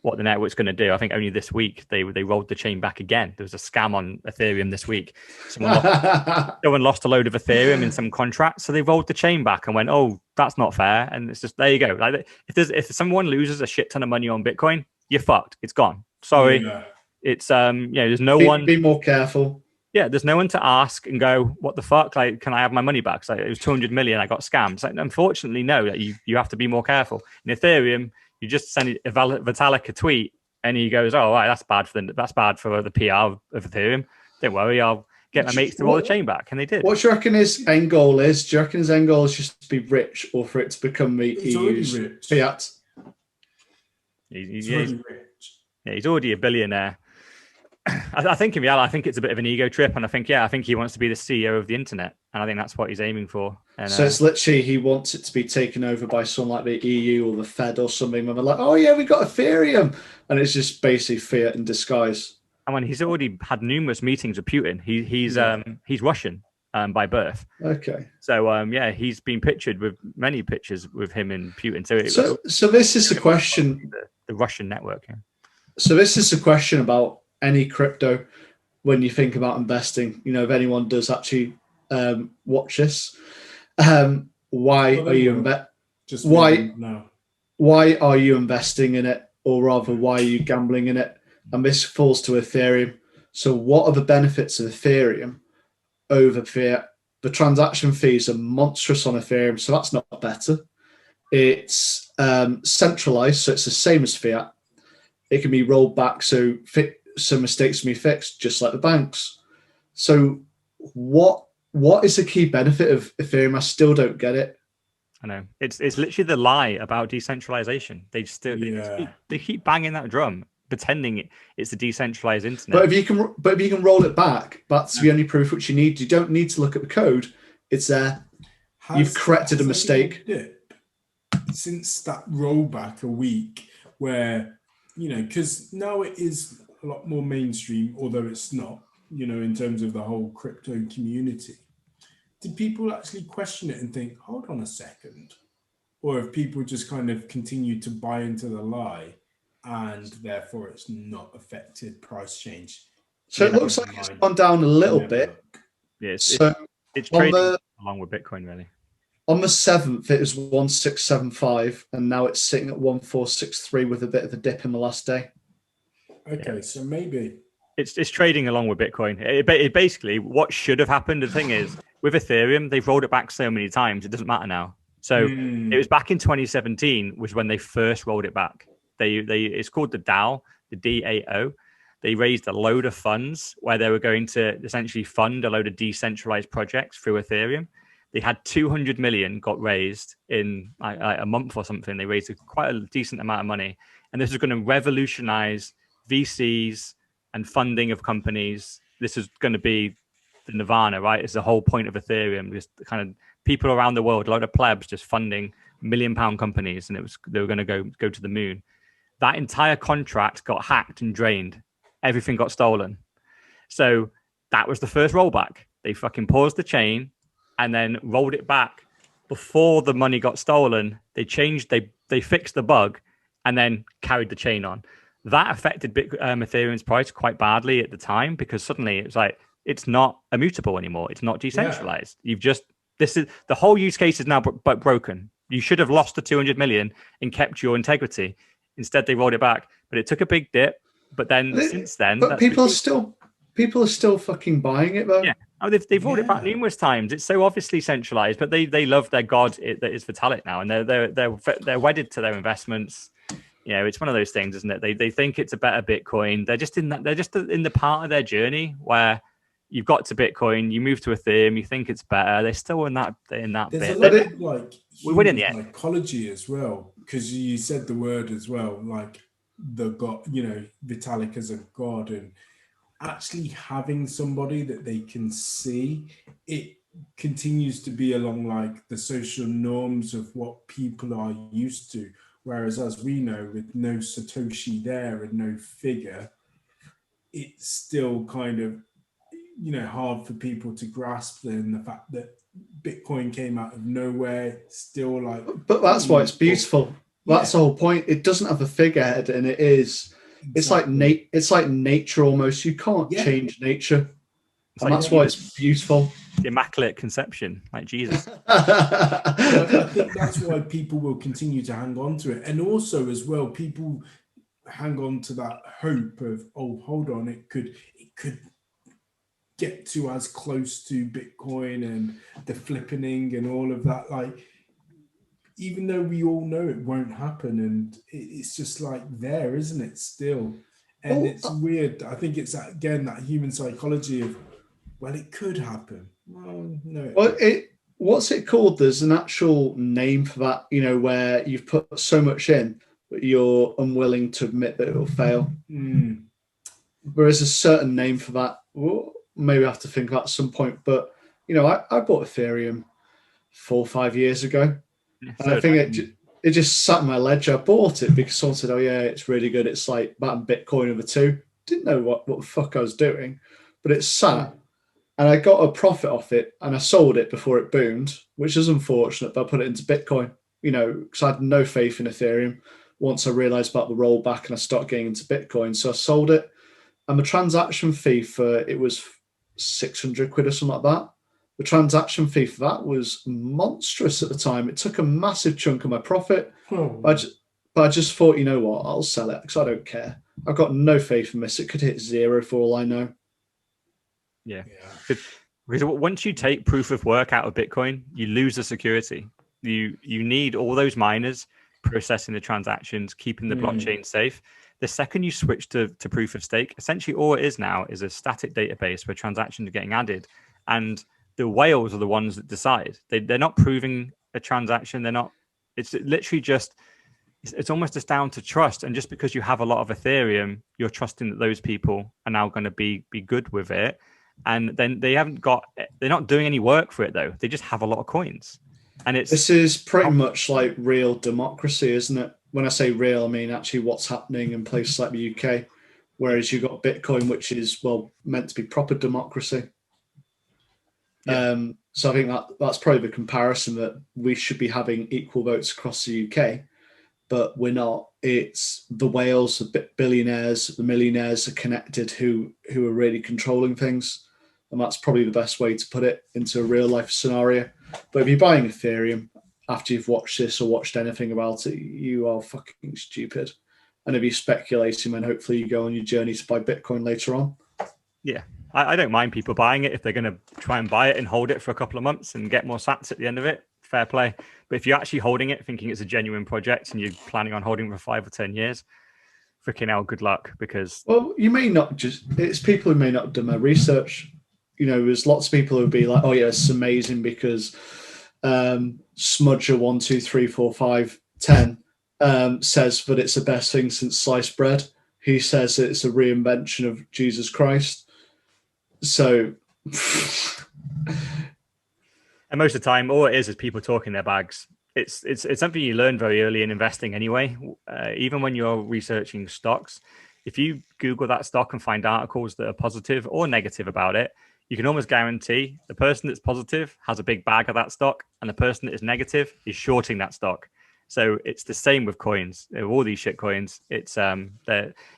what the network's going to do. I think only this week they rolled the chain back again. There was a scam on Ethereum this week. Someone lost a load of Ethereum in some contract, so they rolled the chain back and went, "Oh, that's not fair." And it's just, there you go. Like, if someone loses a shit ton of money on Bitcoin, you're fucked. It's gone. Sorry. Yeah. It's there's no one. Be more careful. Yeah, there's no one to ask and go, "What the fuck? Like, can I have my money back?" So it was 200 million. I got scammed. So unfortunately, no. You have to be more careful. In Ethereum, you just send Vitalik a tweet, and he goes, "Oh, right, that's bad for the PR of Ethereum. Don't worry, I'll get my mates to roll the chain back," and they did. What do you reckon his end goal is? Do you reckon his end goal is just to be rich, or for it to become the EU's fiat? He's already rich. Yeah, he's already a billionaire. I think in reality, I think it's a bit of an ego trip, and I think he wants to be the CEO of the internet, and I think that's what he's aiming for. And, so it's literally he wants it to be taken over by someone like the EU or the Fed or something. When they're like, "Oh yeah, we got Ethereum," and it's just basically fiat in disguise. And when he's already had numerous meetings with Putin, he's Russian by birth. Okay. So he's been pictured with many pictures with him and Putin. So this is the question. The Russian network. Yeah. So this is the question about any crypto when you think about investing. You know, if anyone does actually watch this, why are you why are you investing in it, or rather, why are you gambling in it? And this falls to Ethereum. So what are the benefits of Ethereum over fiat? The transaction fees are monstrous on Ethereum, so that's not better. It's centralized, so it's the same as fiat. It can be rolled back, so mistakes can be fixed, just like the banks. So what is the key benefit of Ethereum? I still don't get it. I know it's literally the lie about decentralization. They keep banging that drum, pretending it's a decentralized internet. But if you can roll it back, that's the only proof which you need. You don't need to look at the code; it's there. You've corrected a mistake. Since that rollback a week, where because now it is a lot more mainstream, although it's not, in terms of the whole crypto community. Did people actually question it and think, hold on a second? Or have people just kind of continued to buy into the lie and therefore it's not affected price change? So it looks like it's gone down a little bit. Yeah, it's trading along with Bitcoin, really. On the 7th, it was 1675, and now it's sitting at 1463 with a bit of a dip in the last day. Okay, so maybe it's trading along with Bitcoin. It basically, what should have happened, the thing is, with Ethereum, they've rolled it back so many times, it doesn't matter now. So it was back in 2017 was when they first rolled it back. It's called the DAO, the DAO. They raised a load of funds where they were going to essentially fund a load of decentralized projects through Ethereum. They had 200 million got raised in a month or something. They raised quite a decent amount of money. And this is going to revolutionize VCs and funding of companies. This is going to be the nirvana, right? It's the whole point of Ethereum. Just kind of people around the world, a lot of plebs just funding £1 million companies, and they were going to go to the moon. That entire contract got hacked and drained. Everything got stolen. So that was the first rollback. They fucking paused the chain and then rolled it back before the money got stolen. They fixed the bug and then carried the chain on. That affected Ethereum's price quite badly at the time, because suddenly it was like, it's not immutable anymore. It's not decentralized. Yeah. The whole use case is now broken. You should have lost the 200 million and kept your integrity. Instead, they rolled it back, but it took a big dip. But then since then, but people are still fucking buying it though. Yeah, they've rolled it back numerous times. It's so obviously centralized, but they love their god that is Vitalik now, and they're wedded to their investments. It's one of those things, isn't it? They think it's a better Bitcoin. They're just in the part of their journey where you've got to Bitcoin, you move to Ethereum, you think it's better. They're still in that There's bit. A lot of like we win in the end. Psychology as well, because you said the word as well, like the god, Vitalik as a god, and actually having somebody that they can see, it continues to be along like the social norms of what people are used to. Whereas, as we know, with no Satoshi there and no figure, it's still kind of, hard for people to grasp then the fact that Bitcoin came out of nowhere, still like. But that's why it's beautiful. That's the whole point. It doesn't have a figurehead, and it is. Exactly. It's like nature almost. You can't change nature, and that's why it's beautiful. The Immaculate Conception, like Jesus. I think that's why people will continue to hang on to it, and also as well, people hang on to that hope of, oh, hold on, it could get to as close to Bitcoin and the flippening and all of that, like. Even though we all know it won't happen, and it's just like there, isn't it? Still, and it's weird. I think it's again that human psychology of, well, it could happen. Well, no. Well, what's it called? There's an actual name for that. Where you've put so much in but you're unwilling to admit that it will fail. Mm. There is a certain name for that. Well, maybe I have to think about at some point. But I bought Ethereum 4 or 5 years ago, and I think it just sat in my ledger. I bought it because someone said, "Oh yeah, it's really good. It's like batting Bitcoin over 2." Didn't know what the fuck I was doing, but it sat, and I got a profit off it, and I sold it before it boomed, which is unfortunate. But I put it into Bitcoin, because I had no faith in Ethereum. Once I realized about the rollback, and I started getting into Bitcoin, so I sold it. And the transaction fee for it was 600 quid or something like that. The transaction fee for that was monstrous at the time. It took a massive chunk of my profit. But I just thought, you know what, I'll sell it because I don't care. I've got no faith in this. It could hit 0 for all I know. Yeah. Because once you take proof of work out of Bitcoin, you lose the security. You need all those miners processing the transactions, keeping the blockchain safe. The second you switch to proof of stake, essentially all it is now is a static database where transactions are getting added, and the whales are the ones that decide. They're not proving a transaction. They're not. It's literally just. It's almost just down to trust. And just because you have a lot of Ethereum, you're trusting that those people are now going to be good with it. And then they're not doing any work for it though. They just have a lot of coins. And this is pretty much like real democracy, isn't it? When I say real, I mean actually what's happening in places like the UK, whereas you've got Bitcoin, which is meant to be proper democracy. Yeah. So I think that's probably the comparison, that we should be having equal votes across the UK, but we're not. It's the whales, the billionaires, the millionaires are connected who are really controlling things. And that's probably the best way to put it into a real life scenario. But if you're buying Ethereum after you've watched this or watched anything about it, you are fucking stupid. And if you're speculating, then hopefully you go on your journey to buy Bitcoin later on. Yeah. I don't mind people buying it if they're going to try and buy it and hold it for a couple of months and get more sats at the end of it. Fair play. But if you're actually holding it, thinking it's a genuine project and you're planning on holding it for 5 or 10 years, freaking hell, good luck. Because you may not it's people who may not have done their research. There's lots of people who would be like, "Oh yeah, it's amazing because Smudger 1, 2, 3, 4, 5, 10 says that it's the best thing since sliced bread. He says it's a reinvention of Jesus Christ." So, and most of the time, all it is people talking their bags. It's something you learn very early in investing anyway. Even when you're researching stocks, if you Google that stock and find articles that are positive or negative about it, you can almost guarantee the person that's positive has a big bag of that stock, and the person that is negative is shorting that stock. So it's the same with coins. All these shit coins, it's you're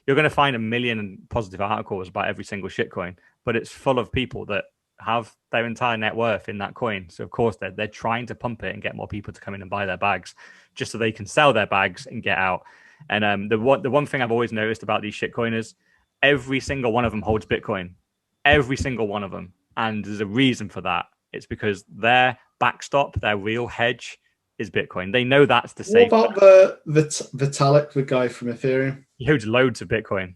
going to find a million positive articles about every single shit coin, but it's full of people that have their entire net worth in that coin. So of course they're trying to pump it and get more people to come in and buy their bags, just so they can sell their bags and get out. And the one thing I've always noticed about these shitcoiners, every single one of them holds Bitcoin, every single one of them, and there's a reason for that. It's because their backstop, their real hedge, is Bitcoin. They know that's the safe. What about Vitalik, the guy from Ethereum? He holds loads of Bitcoin.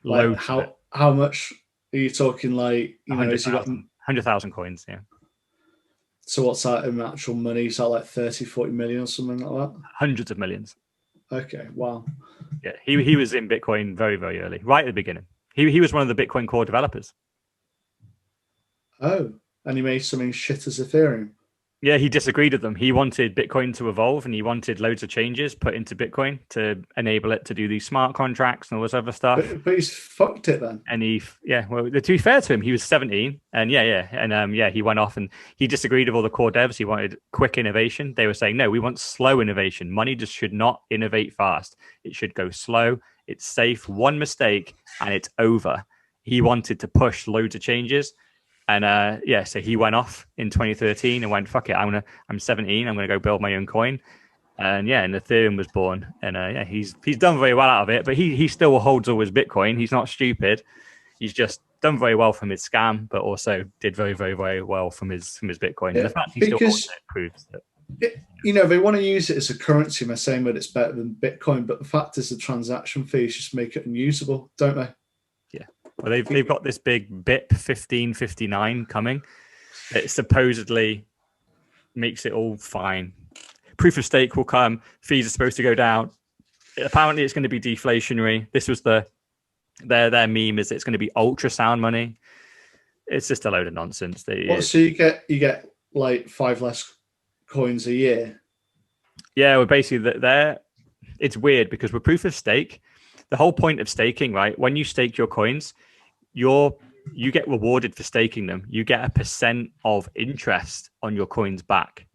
Like how much are you talking? Like 100,000 coins, yeah. So what's that in actual money? Is that like 30, 40 million or something like that? Hundreds of millions. Okay, wow. Yeah, he was in Bitcoin very, very early, right at the beginning. He was one of the Bitcoin core developers. Oh, and he made something shit as Ethereum. Yeah, he disagreed with them. He wanted Bitcoin to evolve, and he wanted loads of changes put into Bitcoin to enable it to do these smart contracts and all this other stuff. But he's fucked it then. And to be fair to him, he was 17, and he went off and he disagreed with all the core devs. He wanted quick innovation. They were saying, no, we want slow innovation. Money just should not innovate fast. It should go slow. It's safe. One mistake and it's over. He wanted to push loads of changes. And so he went off in 2013 and went, fuck it, I'm 17, I'm gonna go build my own coin. And Ethereum was born. And he's done very well out of it, but he still holds all his Bitcoin. He's not stupid. He's just done very well from his scam, but also did very, very, very well from his Bitcoin. Yeah, and the fact he still holds it proves that. They want to use it as a currency, and they're saying that it's better than Bitcoin, but the fact is the transaction fees just make it unusable, don't they? Well, they've got this big BIP 1559 coming. It supposedly makes it all fine. Proof of stake will come. Fees are supposed to go down. apparently it's going to be deflationary. This was their meme is it's going to be ultrasound money. It's just a load of nonsense. So you get like 5 less coins a year? Yeah, well, basically it's weird because with proof of stake, the whole point of staking, right? When you stake your coins, you get rewarded for staking them. You get a % of interest on your coins back.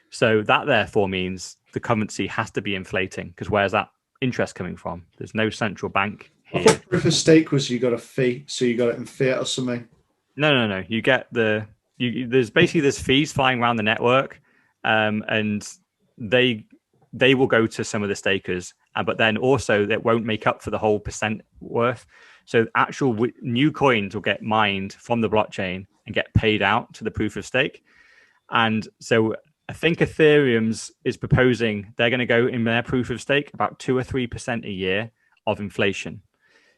So that therefore means the currency has to be inflating, because where's that interest coming from? There's no central bank here. I thought proof of stake was you got a fee, so you got it in fiat or something. No. You get there's fees flying around the network, and they will go to some of the stakers, but then also that won't make up for the whole % worth. So actual new coins will get mined from the blockchain and get paid out to the proof of stake. And so I think Ethereum's is proposing they're going to go in their proof of stake about 2 or 3% a year of inflation.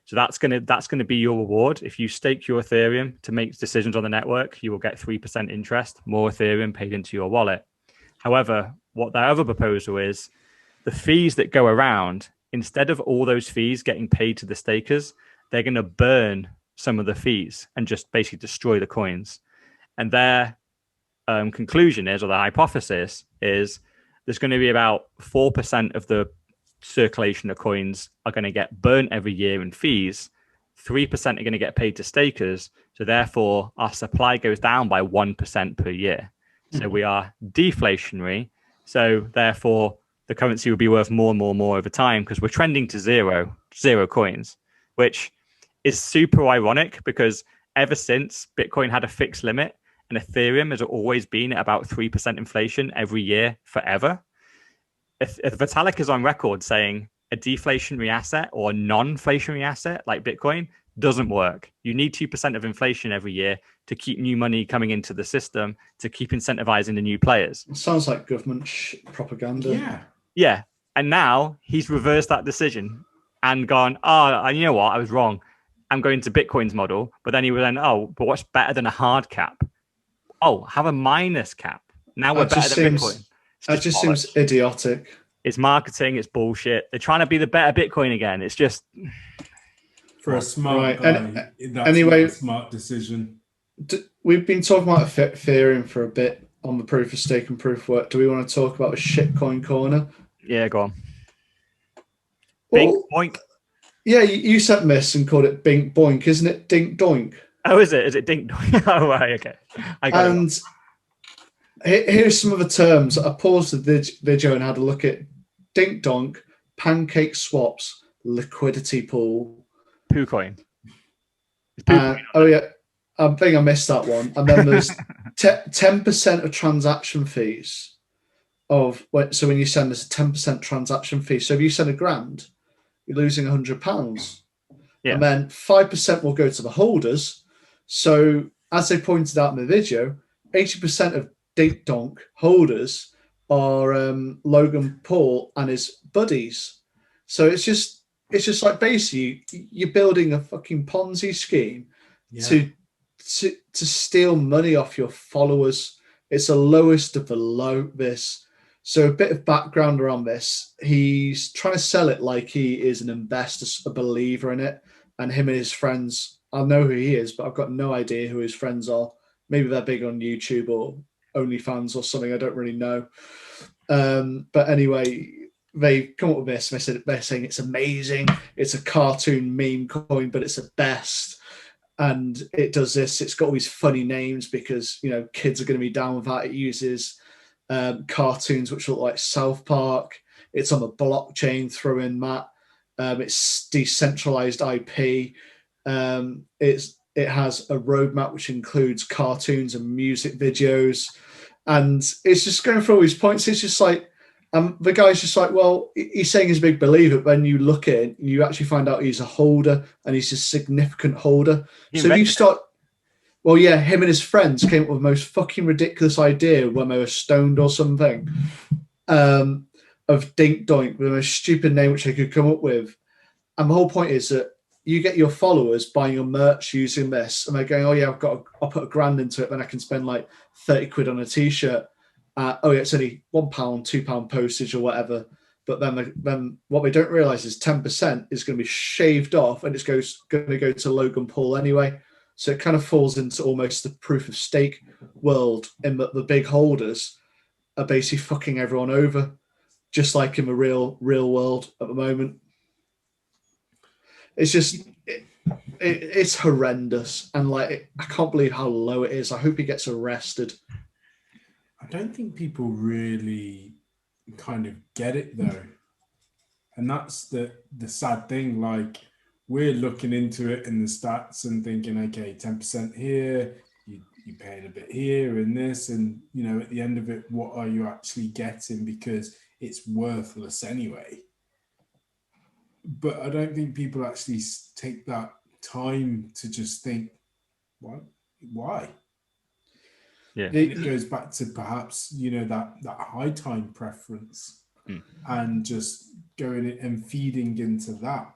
So that's going to be your reward. If you stake your Ethereum to make decisions on the network, you will get 3% interest, more Ethereum paid into your wallet. However, what their other proposal is, the fees that go around, instead of all those fees getting paid to the stakers, they're going to burn some of the fees and just basically destroy the coins. And their conclusion is, or the hypothesis is, there's going to be about 4% of the circulation of coins are going to get burnt every year in fees. 3% are going to get paid to stakers. So therefore, our supply goes down by 1% per year. So we are deflationary. So therefore, the currency will be worth more and more over time, because we're trending to zero coins, which is super ironic because ever since Bitcoin had a fixed limit, and Ethereum has always been at about 3% inflation every year forever. If Vitalik is on record saying a deflationary asset or a non-inflationary asset like Bitcoin doesn't work. You need 2% of inflation every year to keep new money coming into the system, to keep incentivizing the new players. It sounds like government propaganda. Yeah. And now he's reversed that decision and gone, and you know what? I was wrong. I'm going to Bitcoin's model. But then he was but what's better than a hard cap? Oh, have a minus cap. Now we're better than Bitcoin. That just seems idiotic. It's marketing. It's bullshit. They're trying to be the better Bitcoin again. It's just for a smart guy. Anyway, a smart decision. We've been talking about Ethereum for a bit on the proof of stake and proof of work. Do we want to talk about a shitcoin corner? Yeah, go on. Bink boink. Yeah, you sent me this and called it Bink Boink, isn't it? Dink Doink. Oh, is it? Is it Dink Doink? Oh, right, okay. Here's some of the terms. I paused the video and had a look at Dink Donk, pancake swaps, liquidity pool. Poo coin. Oh, yeah. I think I missed that one. And then there's 10% of transaction fees. So when you send us a 10% transaction fee. So if you send £1,000, you're losing £100. Yeah. And then 5% will go to the holders. So as they pointed out in the video, 80% of Dink Donk holders are Logan Paul and his buddies. So it's just like basically you're building a fucking Ponzi scheme to steal money off your followers. It's the lowest of the low, this. So a bit of background around this. He's trying to sell it like he is an investor, a believer in it. And him and his friends, I know who he is, but I've got no idea who his friends are. Maybe they're big on YouTube or OnlyFans or something. I don't really know. But anyway, they come up with this. They're saying it's amazing. It's a cartoon meme coin, but it's the best. And it does this. It's got all these funny names because, kids are going to be down with that. It uses cartoons which look like South Park. It's on the blockchain, throw in Matt. It's decentralized IP. It has a roadmap which includes cartoons and music videos. And it's just going through all these points. It's just like, the guy's just like, well, he's saying he's a big believer, but when you look at it, you actually find out he's a holder and he's a significant holder. So if you start, well, yeah, him and his friends came up with the most fucking ridiculous idea when they were stoned or something of Dink Doink, the most stupid name which they could come up with. And the whole point is that you get your followers buying your merch using this, and they're going, oh yeah, I'll put £1,000 into it, then I can spend like 30 quid on a t-shirt. Oh yeah, it's only £1, £2 postage or whatever. But then what they don't realize is 10% is going to be shaved off, and it's going to go to Logan Paul anyway. So it kind of falls into almost the proof of stake world, in that the big holders are basically fucking everyone over, just like in the real world at the moment. It's just it's horrendous, and like I can't believe how low it is. I hope he gets arrested. I don't think people really kind of get it though, and that's the sad thing. Like, we're looking into it in the stats and thinking, okay, 10% here, you paying a bit here and this, and you know, at the end of it, what are you actually getting? Because it's worthless anyway. But I don't think people actually take that time to just think, what? Why? Yeah, and it goes back to perhaps, you know, that high time preference, and just going and feeding into that,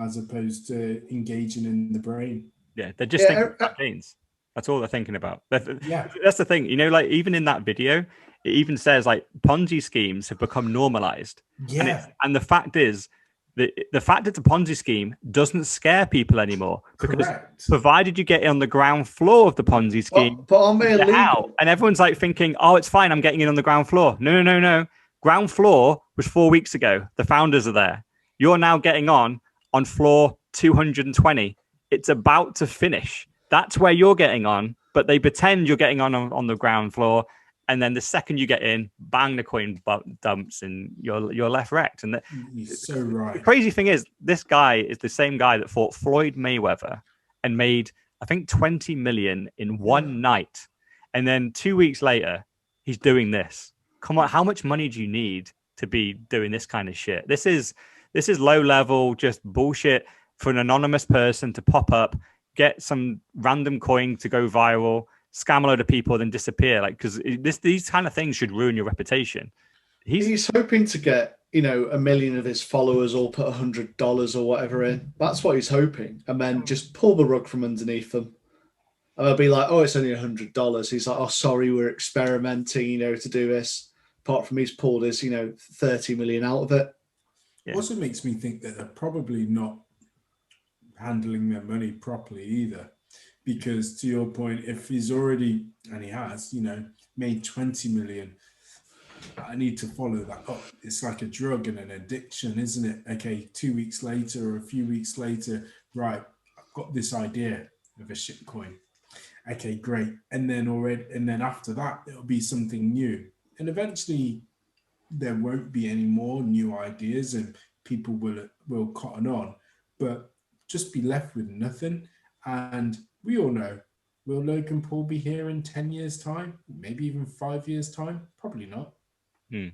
as opposed to engaging in the brain. Yeah, they're just thinking about gains. That's all they're thinking about. That's the thing. You know, like even in that video, it even says like Ponzi schemes have become normalized. Yeah. And the fact is, the fact it's a Ponzi scheme doesn't scare people anymore, because provided you get on the ground floor of the Ponzi scheme, but on you get out, and everyone's like thinking, oh, it's fine, I'm getting in on the ground floor. No. Ground floor was 4 weeks ago. The founders are there. You're now getting on floor 220. It's about to finish. That's where you're getting on, but they pretend you're getting on the ground floor. And then the second you get in, bang, the coin dumps and you're left wrecked. And you're so right. The crazy thing is, this guy is the same guy that fought Floyd Mayweather and made, I think, 20 million in one night. And then 2 weeks later, he's doing this. Come on, how much money do you need to be doing this kind of shit? This is low level, just bullshit for an anonymous person to pop up, get some random coin to go viral, scam a load of people, then disappear. Like, because these kind of things should ruin your reputation. He's hoping to get, you know, 1 million of his followers all put $100 or whatever in. That's what he's hoping, and then just pull the rug from underneath them. And they'll be like, "Oh, it's only $100." He's like, "Oh, sorry, we're experimenting, you know, to do this." Apart from he's pulled his, you know, 30 million out of it. Yeah. Also makes me think that they're probably not handling their money properly either. Because to your point, if he's already, and he has, you know, made 20 million, I need to follow that up. It's like a drug and an addiction, isn't it? Okay, 2 weeks later or a few weeks later, right, I've got this idea of a shit coin. Okay, great. And then after that, it'll be something new. And eventually there won't be any more new ideas and people will cotton on, but just be left with nothing. And we all know, will Logan Paul be here in 10 years' time? Maybe even 5 years' time? Probably not. Yeah,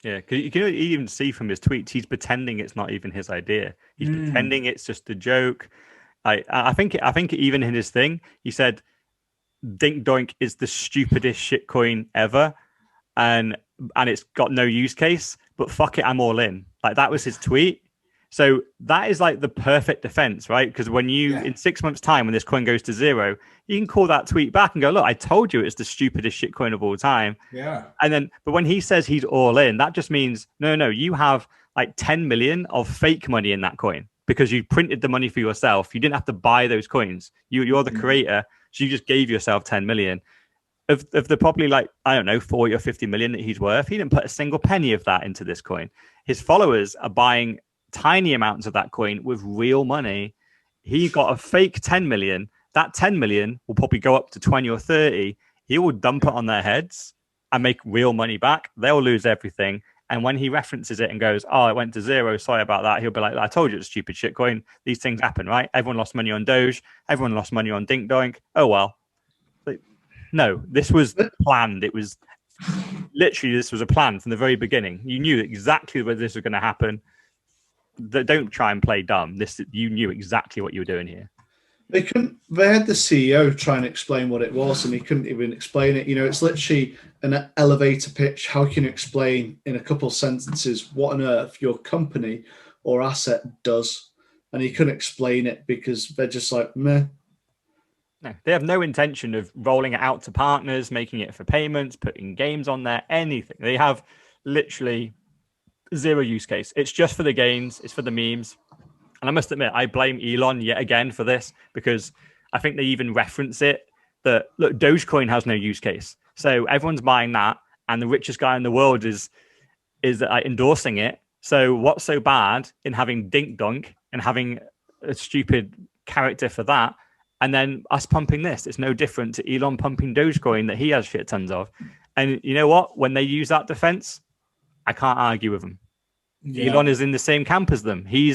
because you can even see from his tweets, he's pretending it's not even his idea. He's pretending it's just a joke. I think even in his thing, he said, Dink Doink is the stupidest shitcoin ever. And it's got no use case, but fuck it, I'm all in. Like, that was his tweet. So that is like the perfect defense, right? Because when in 6 months' time, when this coin goes to zero, you can call that tweet back and go, look, I told you it's the stupidest shitcoin of all time. Yeah. And then, but when he says he's all in, that just means, no, you have like 10 million of fake money in that coin because you printed the money for yourself. You didn't have to buy those coins. You're the creator. So you just gave yourself 10 million. Of the probably like, I don't know, 40 or 50 million that he's worth, he didn't put a single penny of that into this coin. His followers are buying tiny amounts of that coin with real money. He got a fake 10 million. That 10 million will probably go up to 20 or 30. He will dump it on their heads and make real money back. They'll lose everything. And when he references it and goes, oh, it went to zero, sorry about that, he'll be like, I told you it's stupid shit coin. These things happen, right? Everyone lost money on Doge. Everyone lost money on Dink Doink. Oh, well. No, this was planned. It was literally, this was a plan from the very beginning. You knew exactly where this was going to happen. Don't try and play dumb. You knew exactly what you were doing here. They had the CEO try and explain what it was, and he couldn't even explain it. You know, it's literally an elevator pitch. How can you explain in a couple of sentences what on earth your company or asset does? And he couldn't explain it because they're just like, meh. No, they have no intention of rolling it out to partners, making it for payments, putting games on there, anything. They have literally Zero use case. It's just for the gains. It's for the memes. And I must admit, I blame Elon yet again for this, because I think they even reference it that, look, Dogecoin has no use case. So everyone's buying that, and the richest guy in the world is endorsing it. So what's so bad in having Dink Dunk and having a stupid character for that? And then us pumping this, it's no different to Elon pumping Dogecoin that he has shit tons of. And you know what? When they use that defense, I can't argue with them. Yeah. Elon is in the same camp as them. He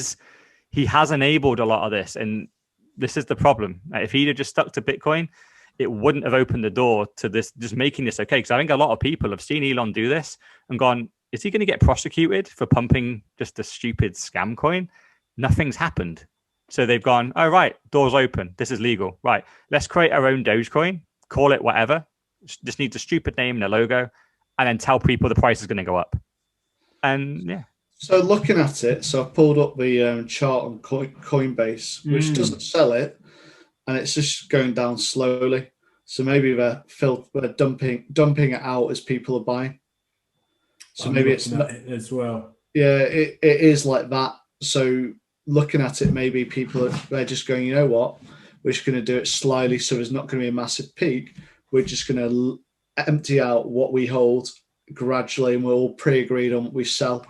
has enabled a lot of this, and this is the problem. If he'd have just stuck to Bitcoin, it wouldn't have opened the door to this, just making this okay. Because I think a lot of people have seen Elon do this and gone, is he going to get prosecuted for pumping just a stupid scam coin? Nothing's happened. So they've gone, oh, right, doors open. This is legal. Right, let's create our own Dogecoin, call it whatever. Just needs a stupid name and a logo, and then tell people the price is going to go up. And yeah. So looking at it, so I've pulled up the chart on Coinbase, which doesn't sell it, and it's just going down slowly. So maybe they're dumping it out as people are buying. So maybe it's not it as well. Yeah, it is like that. So looking at it, maybe they're just going, you know what, we're just going to do it slyly, so there's not going to be a massive peak. We're just going to empty out what we hold gradually, and we're all pre-agreed on what we sell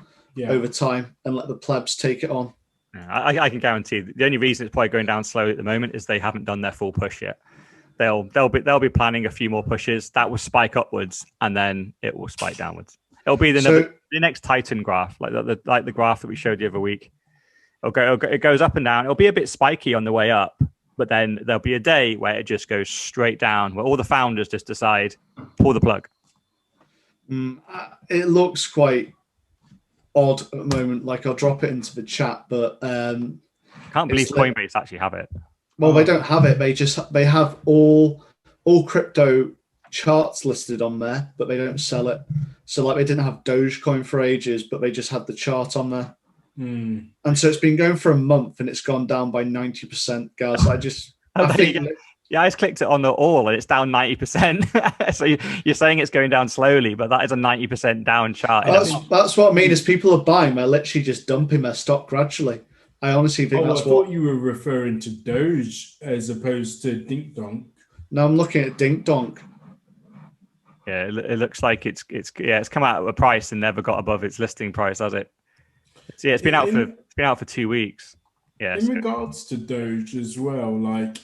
over time, and let the plebs take it on. I can guarantee the only reason it's probably going down slowly at the moment is they haven't done their full push yet. They'll be planning a few more pushes that will spike upwards, and then it will spike downwards. It'll be the next Titan graph, like the graph that we showed the other week. It goes up and down. It'll be a bit spiky on the way up, but then there'll be a day where it just goes straight down, where all the founders just decide, pull the plug. It looks quite odd at the moment. Like, I'll drop it into the chat, but can't believe Coinbase actually have it. Well, they don't have it. They have all crypto charts listed on there, but they don't sell it. So like, they didn't have Dogecoin for ages, but they just had the chart on there. And so it's been going for a month, and it's gone down by 90%, guys. I think. Yeah, I just clicked it on the all, and it's down 90%. So you're saying it's going down slowly, but that is a 90% down chart. That's what I mean. Is people are buying, they're literally just dumping their stock gradually. I honestly think that's I thought you were referring to Doge as opposed to Dink Donk. No, I'm looking at Dink Donk. Yeah, it looks like it's come out at a price and never got above its listing price, has it? It's been out for 2 weeks. Yeah. In regards to Doge as well, like,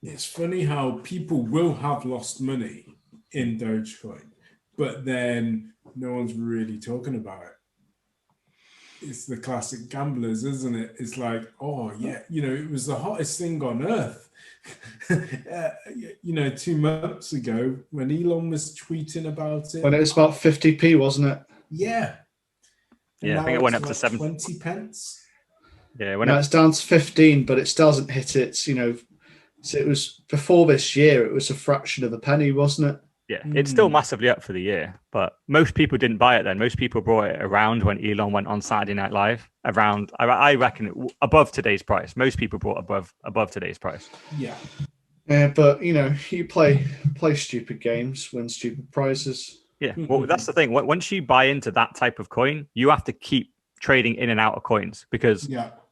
it's funny how people will have lost money in Dogecoin, but then no one's really talking about it. It's the classic gamblers, isn't it? It's like, oh yeah, it was the hottest thing on earth. 2 months ago when Elon was tweeting about it. When it was about 50p, wasn't it? Yeah. And I think it went up to 20 pence. Yeah, it's down to 15, but it still hasn't hit its, so it was before this year, it was a fraction of a penny, wasn't it? Yeah, it's still massively up for the year, but most people didn't buy it then. Most people brought it around when Elon went on Saturday Night Live. Around, I reckon, above today's price. Most people brought above today's price. Yeah. Yeah, but you play stupid games, win stupid prizes. Yeah, well, that's the thing. Once you buy into that type of coin, you have to keep trading in and out of coins, because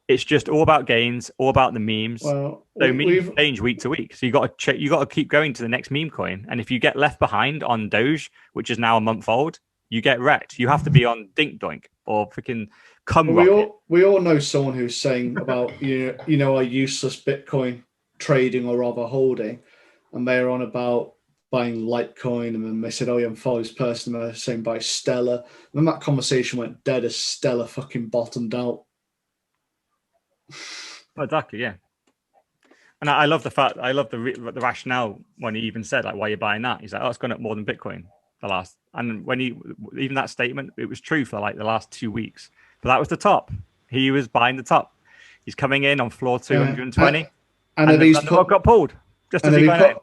it's just all about gains, all about the memes. Well, so memes change week to week. So you got to keep going to the next meme coin. And if you get left behind on Doge, which is now a month old, you get wrecked. You have to be on Dink Doink or freaking We all know someone who's saying about a useless Bitcoin trading or rather holding, and they're on about buying Litecoin, and then they said, "Oh, yeah, I'm following this person." And they're saying buy Stellar. And then that conversation went dead as Stellar fucking bottomed out. Exactly, yeah. And I love the fact, the rationale when he even said, like, why are you buying that? He's like, oh, it's gone up more than Bitcoin and when even that statement, it was true for like the last 2 weeks. But that was the top. He was buying the top. He's coming in on floor 220, and the plug got pulled just as he went in.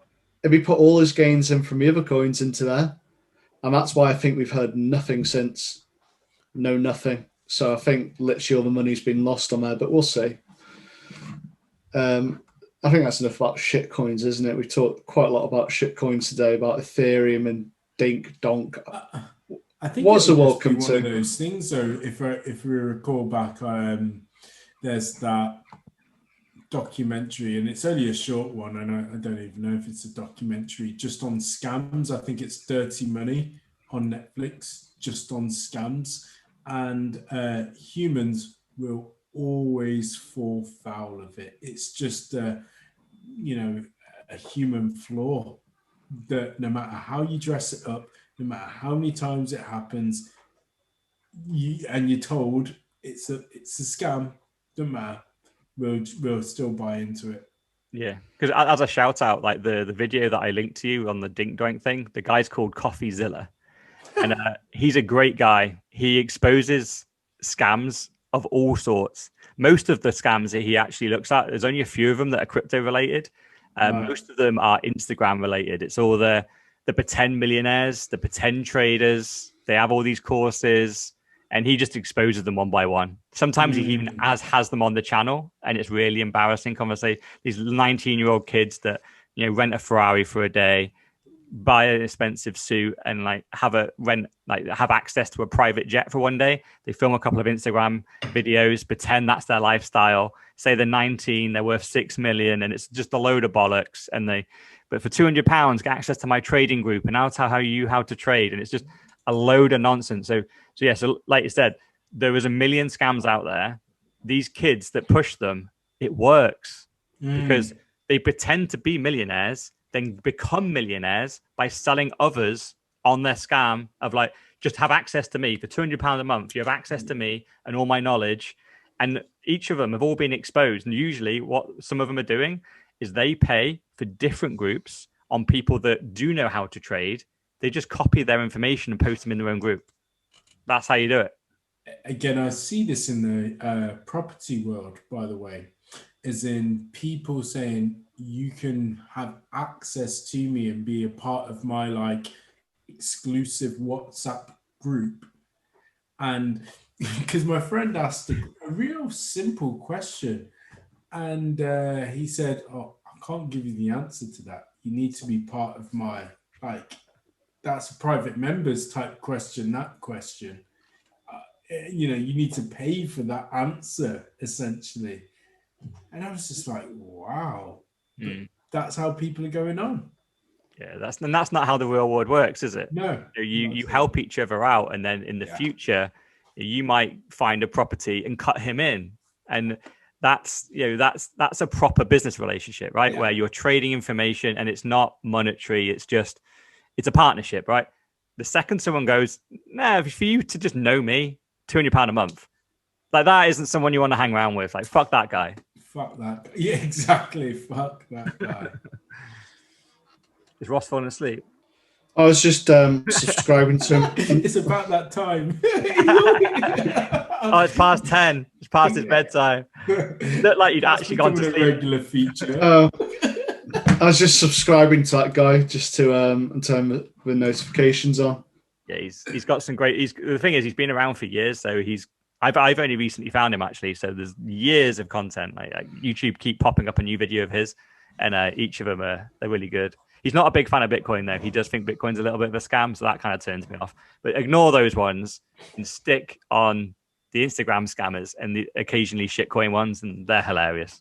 If he put all his gains in from the other coins into there, and that's why I think we've heard nothing since. No, nothing. So I think literally all the money's been lost on there, but we'll see. I think that's enough about shit coins, isn't it? We talked quite a lot about shit coins today, about Ethereum and Dink Donk. I think Was a it would welcome just be one to. of those things. So if we recall back, there's that documentary, and it's only a short one, and I don't even know if it's a documentary, just on scams. I think it's Dirty Money on Netflix, just on scams. And humans will always fall foul of it. It's just, a human flaw that no matter how you dress it up, no matter how many times it happens, you're told it's a scam, doesn't matter. We'll still buy into it. Yeah, because as a shout out, like the video that I linked to you on the Dink Doink thing, the guy's called CoffeeZilla, and he's a great guy. He exposes scams of all sorts. Most of the scams that he actually looks at, there's only a few of them that are crypto related. Most of them are Instagram related. It's all the pretend millionaires, the pretend traders. They have all these courses, and he just exposes them one by one. Sometimes he even has them on the channel, and it's really embarrassing conversation. These 19-year-old kids that rent a Ferrari for a day, buy an expensive suit, and have access to a private jet for one day. They film a couple of Instagram videos, pretend that's their lifestyle. Say they're 19, they're worth 6 million, and it's just a load of bollocks. But for £200, get access to my trading group, and I'll tell you how to trade. And it's just a load of nonsense. So like you said, there is a million scams out there. These kids that push them, it works because they pretend to be millionaires, then become millionaires by selling others on their scam of just have access to me for £200 a month. You have access to me and all my knowledge. And each of them have all been exposed. And usually what some of them are doing is they pay for different groups on people that do know how to trade. They just copy their information and post them in their own group. That's how you do it. Again, I see this in the property world, by the way, as in people saying you can have access to me and be a part of my exclusive WhatsApp group. And because my friend asked a real simple question, and he said, "Oh, I can't give you the answer to that. You need to be part of my that's a private members type question. That question, you need to pay for that answer essentially." And I was just like, "Wow, that's how people are going on." Yeah, that's not how the real world works, is it? No. You help each other out, and then in the future, you might find a property and cut him in, and that's a proper business relationship, right? Yeah. Where you're trading information, and it's not monetary. It's a partnership, right? The second someone goes, "Nah, for you to just know me, £200 a month," that isn't someone you want to hang around with. Fuck that guy. Fuck that. Yeah, exactly. Fuck that guy. Is Ross falling asleep? I was just subscribing to him. It's about that time. Oh, it's past 10. It's past his bedtime. Looked like you'd actually gone to sleep. A regular feature. I was just subscribing to that guy just to turn the notifications on. Yeah, he's got some great. The thing is, he's been around for years, so I've only recently found him actually. So there's years of content. YouTube keep popping up a new video of his, and each of them they're really good. He's not a big fan of Bitcoin though. He does think Bitcoin's a little bit of a scam, so that kind of turns me off. But ignore those ones and stick on the Instagram scammers and the occasionally shitcoin ones, and they're hilarious.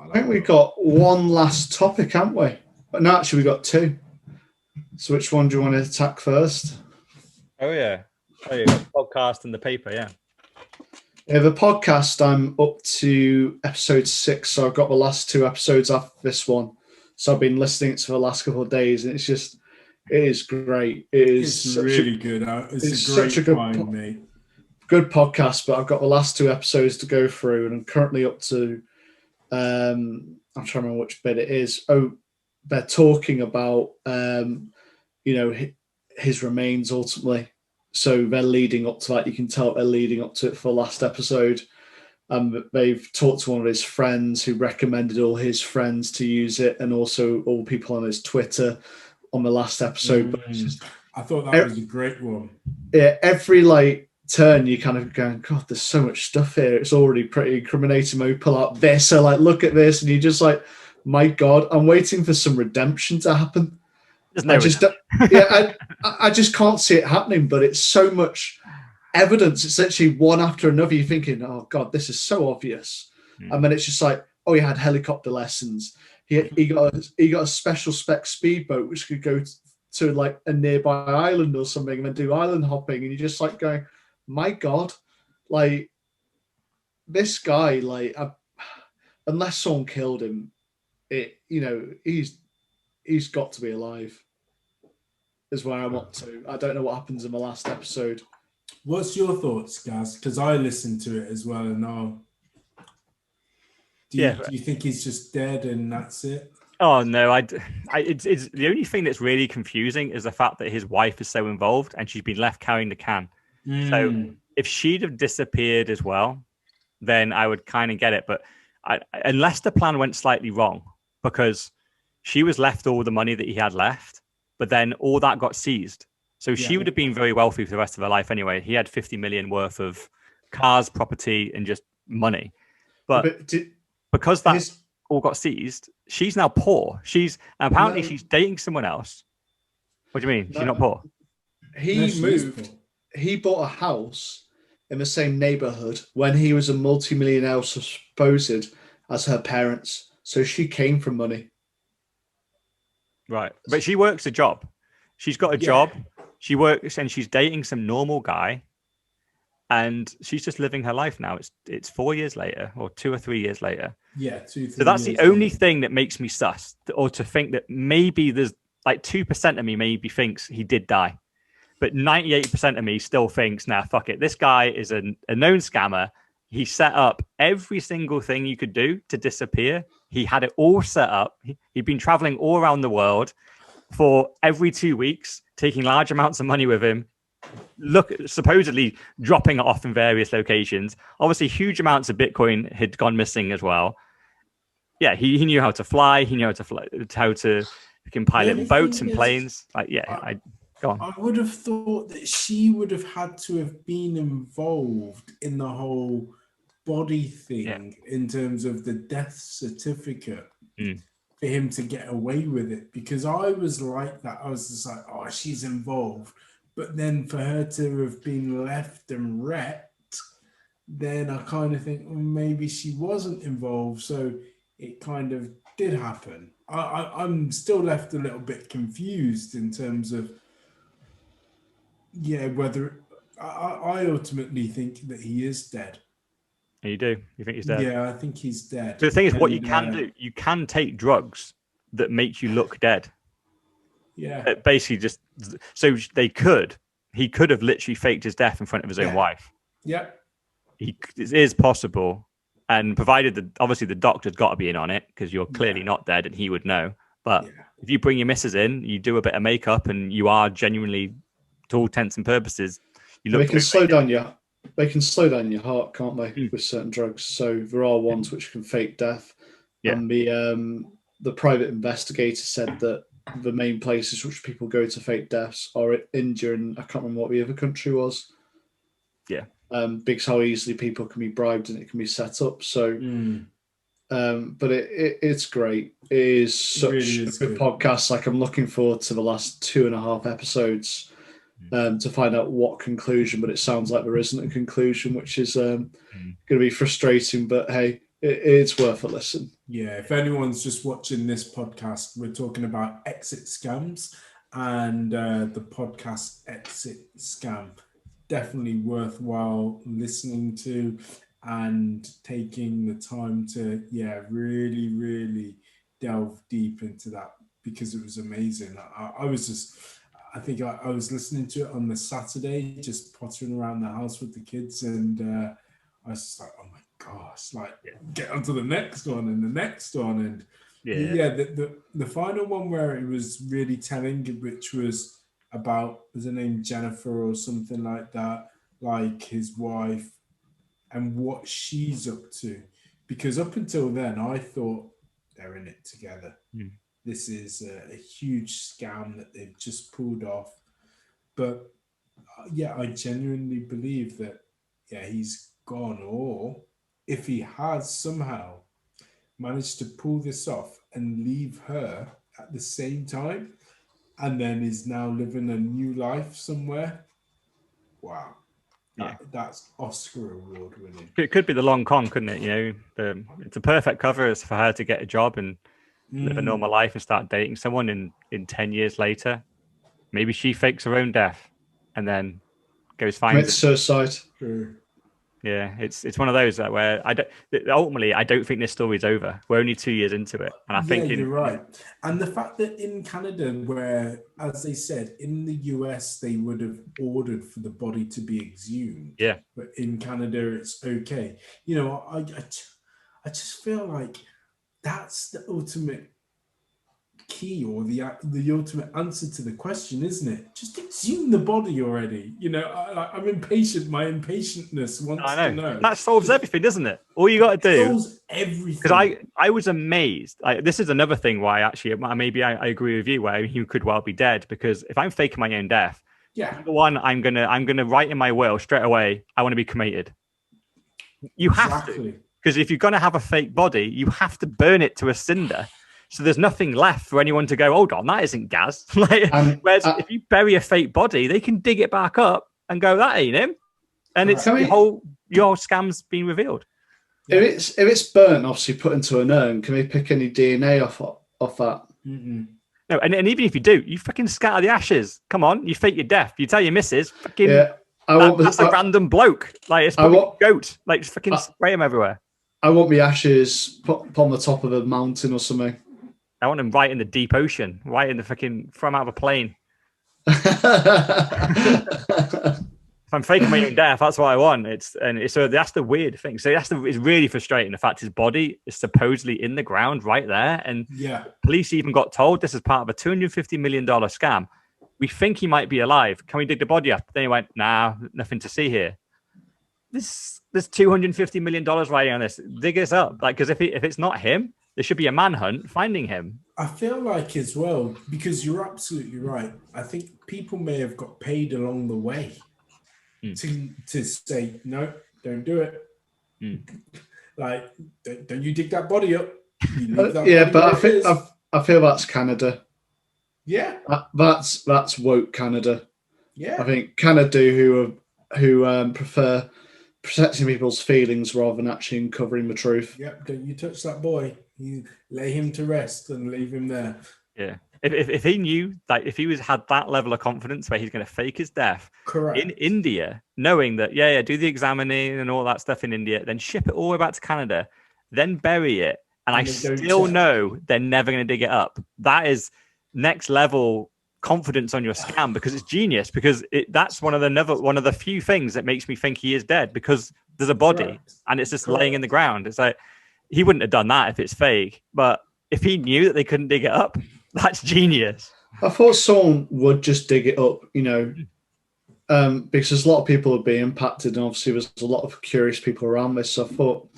I think we've got one last topic, haven't we? But no, actually, we've got two. So which one do you want to attack first? Oh, yeah. The podcast and the paper, yeah. Yeah, the podcast, I'm up to episode 6, so I've got the last 2 episodes after this one. So I've been listening to it for the last couple of days, and it is great. It's really good. It's a great find, mate. Good podcast, but I've got the last 2 episodes to go through, and I'm currently up to, I'm trying to remember which bit it is. Oh, they're talking about, his remains ultimately. So they're leading up to that. You can tell they're leading up to it for the last episode. They've talked to one of his friends who recommended all his friends to use it, and also all people on his Twitter on the last episode. But I thought that was a great one. Yeah, every turn you kind of going, God, there's so much stuff here. It's already pretty incriminating when we pull out this. So look at this, and you're just like, my God, I'm waiting for some redemption to happen. Yeah, I just can't see it happening, but it's so much evidence. It's literally one after another. You're thinking, oh God, this is so obvious. And then it's just like, oh, he had helicopter lessons. He got a special spec speedboat which could go to like a nearby island or something and then do island hopping. And you're just like going, my God, like this guy, like unless someone killed him, he's got to be alive. Is where I'm up to. I don't know what happens in the last episode. What's your thoughts, Gaz? Because I listened to it as well, and do you think he's just dead and that's it? Oh no, it's the only thing that's really confusing is the fact that his wife is so involved and she's been left carrying the can. So if she'd have disappeared as well, then I would kind of get it. But unless the plan went slightly wrong, because she was left all the money that he had left, but then all that got seized. So she would have been very wealthy for the rest of her life anyway. He had 50 million worth of cars, property, and just money. But because that all got seized, she's now poor. She's dating someone else. What do you mean? She's not poor? He moved. He bought a house in the same neighborhood when he was a multi-millionaire, supposed as her parents. So she came from money. Right. But she works a job. She's got a job. She works and she's dating some normal guy. And she's just living her life now. It's 4 years later or 2 or 3 years later. Yeah, 2 3 So that's the only thing that makes me sus, or to think that maybe there's like 2% of me maybe thinks he did die. But 98% of me still thinks, nah, fuck it. This guy is a known scammer. He set up every single thing you could do to disappear. He had it all set up. He'd been traveling all around the world for every 2 weeks, taking large amounts of money with him, supposedly dropping it off in various locations. Obviously, huge amounts of Bitcoin had gone missing as well. Yeah, he knew how to fly. He knew how to pilot boats and planes. Go on. I would have thought that she would have had to have been involved in the whole body thing in terms of the death certificate for him to get away with it. Because I was like that. I was just like, oh, she's involved. But then for her to have been left and wrecked, then I kind of think, well, maybe she wasn't involved. So it kind of did happen. I'm still left a little bit confused in terms of, whether I ultimately think that he is dead. You do? You think he's dead? Yeah, I think he's dead. But the thing is, what you can do, you can take drugs that make you look dead. Yeah. Basically, he could have literally faked his death in front of his own wife. Yeah. It is possible. And provided obviously the doctor's got to be in on it because you're clearly not dead and he would know. But if you bring your missus in, you do a bit of makeup and you are genuinely, to all intents and purposes, you look. They can slow down your heart, can't they, with certain drugs? So there are ones which can fake death. Yeah. And the private investigator said that the main places which people go to fake deaths are India and I can't remember what the other country was. Yeah. Because how easily people can be bribed and it can be set up. So, but it's great. It is such a good podcast. Like I'm looking forward to the last 2.5 episodes to find out what conclusion. But it sounds like there isn't a conclusion, which is going to be frustrating. But hey, it's worth a listen. Yeah, if anyone's just watching this podcast, we're talking about exit scams and the podcast Exit Scam. Definitely worthwhile listening to and taking the time to, really, really delve deep into that because it was amazing. I was listening to it on the Saturday, just pottering around the house with the kids, and I was just like, oh my gosh, get on to the next one and the next one. And the final one where it was really telling, which was about, was her name Jennifer or something like that, like his wife and what she's up to. Because up until then, I thought they're in it together. This is a huge scam that they've just pulled off. But I genuinely believe that, he's gone. Or if he has somehow managed to pull this off and leave her at the same time, and then is now living a new life somewhere. Wow. Yeah. That's Oscar award winning. It could be the long con, couldn't it? You know, it's a perfect cover for her to get a job and live a normal life and start dating someone in 10 years later. Maybe she fakes her own death and then Commits suicide. True. Yeah, it's one of those where ultimately I don't think this story's over. We're only 2 years into it, and I think you're right. And the fact that in Canada, where, as they said, in the US they would have ordered for the body to be exhumed, but in Canada it's okay. You know, I just feel like that's the ultimate key, or the ultimate answer to the question, isn't it? Just exhume the body already. You know, I'm impatient. My impatientness wants to know. That solves everything, doesn't it? All you got to do solves everything. Because I was amazed. This is another thing why actually maybe I agree with you, where he could well be dead. Because if I'm faking my own death, number one, I'm gonna write in my will straight away, I want to be cremated. You have to, because if you're gonna have a fake body, you have to burn it to a cinder. So there's nothing left for anyone to go, hold on, that isn't Gaz. Whereas if you bury a fake body, they can dig it back up and go, that ain't him. And it's your whole scam's been revealed. If it's burnt, obviously put into an urn, can we pick any DNA off that? Mm-mm. No, and even if you do, you fucking scatter the ashes. Come on, you fake your death. You tell your missus, fucking, that's a random bloke. Like, it's probably a goat. Like, just fucking spray him everywhere. I want my ashes put on the top of a mountain or something. I want them right in the deep ocean, right in the fucking, from out of a plane. If I'm faking my own death, that's what I want. So that's the weird thing. So it's really frustrating. The fact his body is supposedly in the ground right there, and police even got told this is part of a $250 million scam. We think he might be alive. Can we dig the body up? Then he went, nah, nothing to see here. There's $250 million riding on this. Dig this up, because if it's not him, there should be a manhunt finding him. I feel like as well, because you're absolutely right. I think people may have got paid along the way to say, no, don't do it. Like, don't you dig that body up. But I feel that's Canada. Yeah. That's woke Canada. Yeah. I think Canada who prefer protecting people's feelings rather than actually uncovering the truth. Yep, don't you touch that boy. You lay him to rest and leave him there. Yeah. If he knew, like, if he had that level of confidence where he's going to fake his death in India, knowing that, do the examining and all that stuff in India, then ship it all the way back to Canada, then bury it, and I still know they're never going to dig it up. That is next level confidence on your scam, because it's genius. Because that's one of the few things that makes me think he is dead, because there's a body and it's just laying in the ground. It's like, he wouldn't have done that if it's fake, but if he knew that they couldn't dig it up, that's genius. I thought someone would just dig it up, because there's a lot of people would be impacted, and obviously there's a lot of curious people around this. So I thought,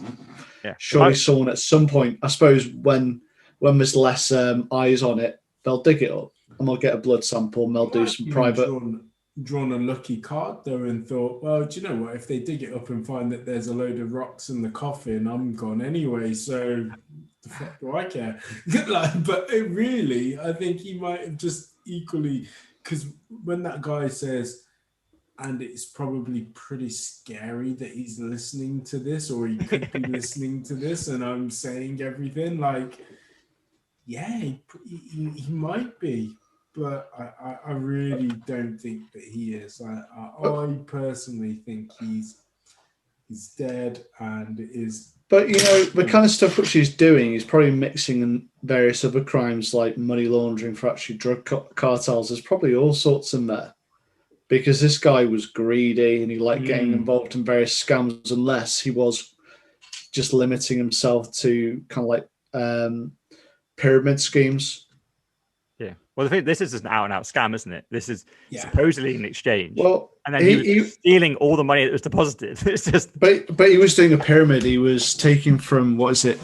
surely someone at some point, I suppose when there's less eyes on it, they'll dig it up and they'll get a blood sample and they'll do some private. Drawn a lucky card though, and thought, well, do you know what? If they dig it up and find that there's a load of rocks in the coffin, I'm gone anyway. So the fuck do I care? But I think he might have just equally, because when that guy says, and it's probably pretty scary that he's listening to this, or he could be listening to this, and I'm saying everything, like, he might be. But I really don't think that he is. I personally think he's dead and is. But the kind of stuff which he's doing, he's probably mixing in various other crimes like money laundering for actually drug cartels. There's probably all sorts in there, because this guy was greedy and he liked getting involved in various scams, unless he was just limiting himself to kind of like pyramid schemes. Yeah. Well, the thing, this is just an out-and-out scam, isn't it? This is supposedly an exchange. Well, and then he was stealing all the money that was deposited. It's just. But he was doing a pyramid. He was taking from,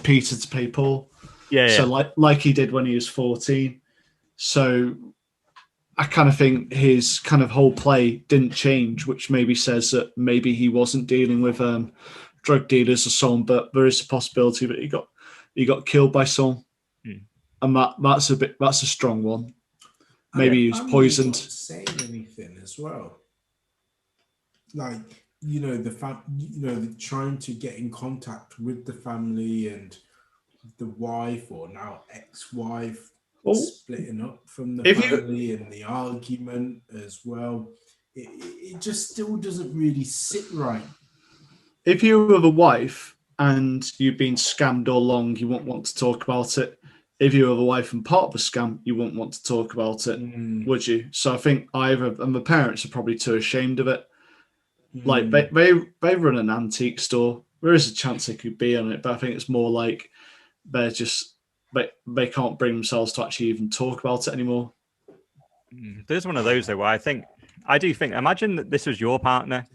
Peter to pay Paul. Yeah. So like he did when he was 14. So I kind of think his kind of whole play didn't change, which maybe says that maybe he wasn't dealing with drug dealers or someone, but there is a possibility that he got killed by someone. And that's a strong one. Maybe he was poisoned. Not saying anything as well. Like, you know, trying to get in contact with the family and the wife, or now ex-wife, splitting up from the family and the argument as well. It just still doesn't really sit right. If you were the wife and you've been scammed all along, you wouldn't want to talk about it. If you were the wife and part of the scam, you wouldn't want to talk about it, would you? So I think and the parents are probably too ashamed of it. Like they run an antique store. There is a chance they could be on it, but I think it's more like they're just they can't bring themselves to actually even talk about it anymore. There's one of those though where I do think imagine that this was your partner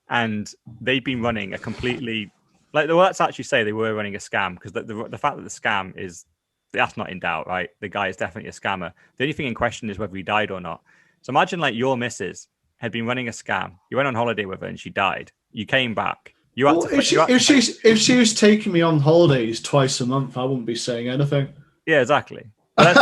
and they'd been running a completely let's actually say they were running a scam, because the fact that the scam is, that's not in doubt, right? The guy is definitely a scammer. The only thing in question is whether he died or not. So imagine like your missus had been running a scam. You went on holiday with her and she died. You came back. If she was taking me on holidays twice a month, I wouldn't be saying anything. Yeah, exactly. But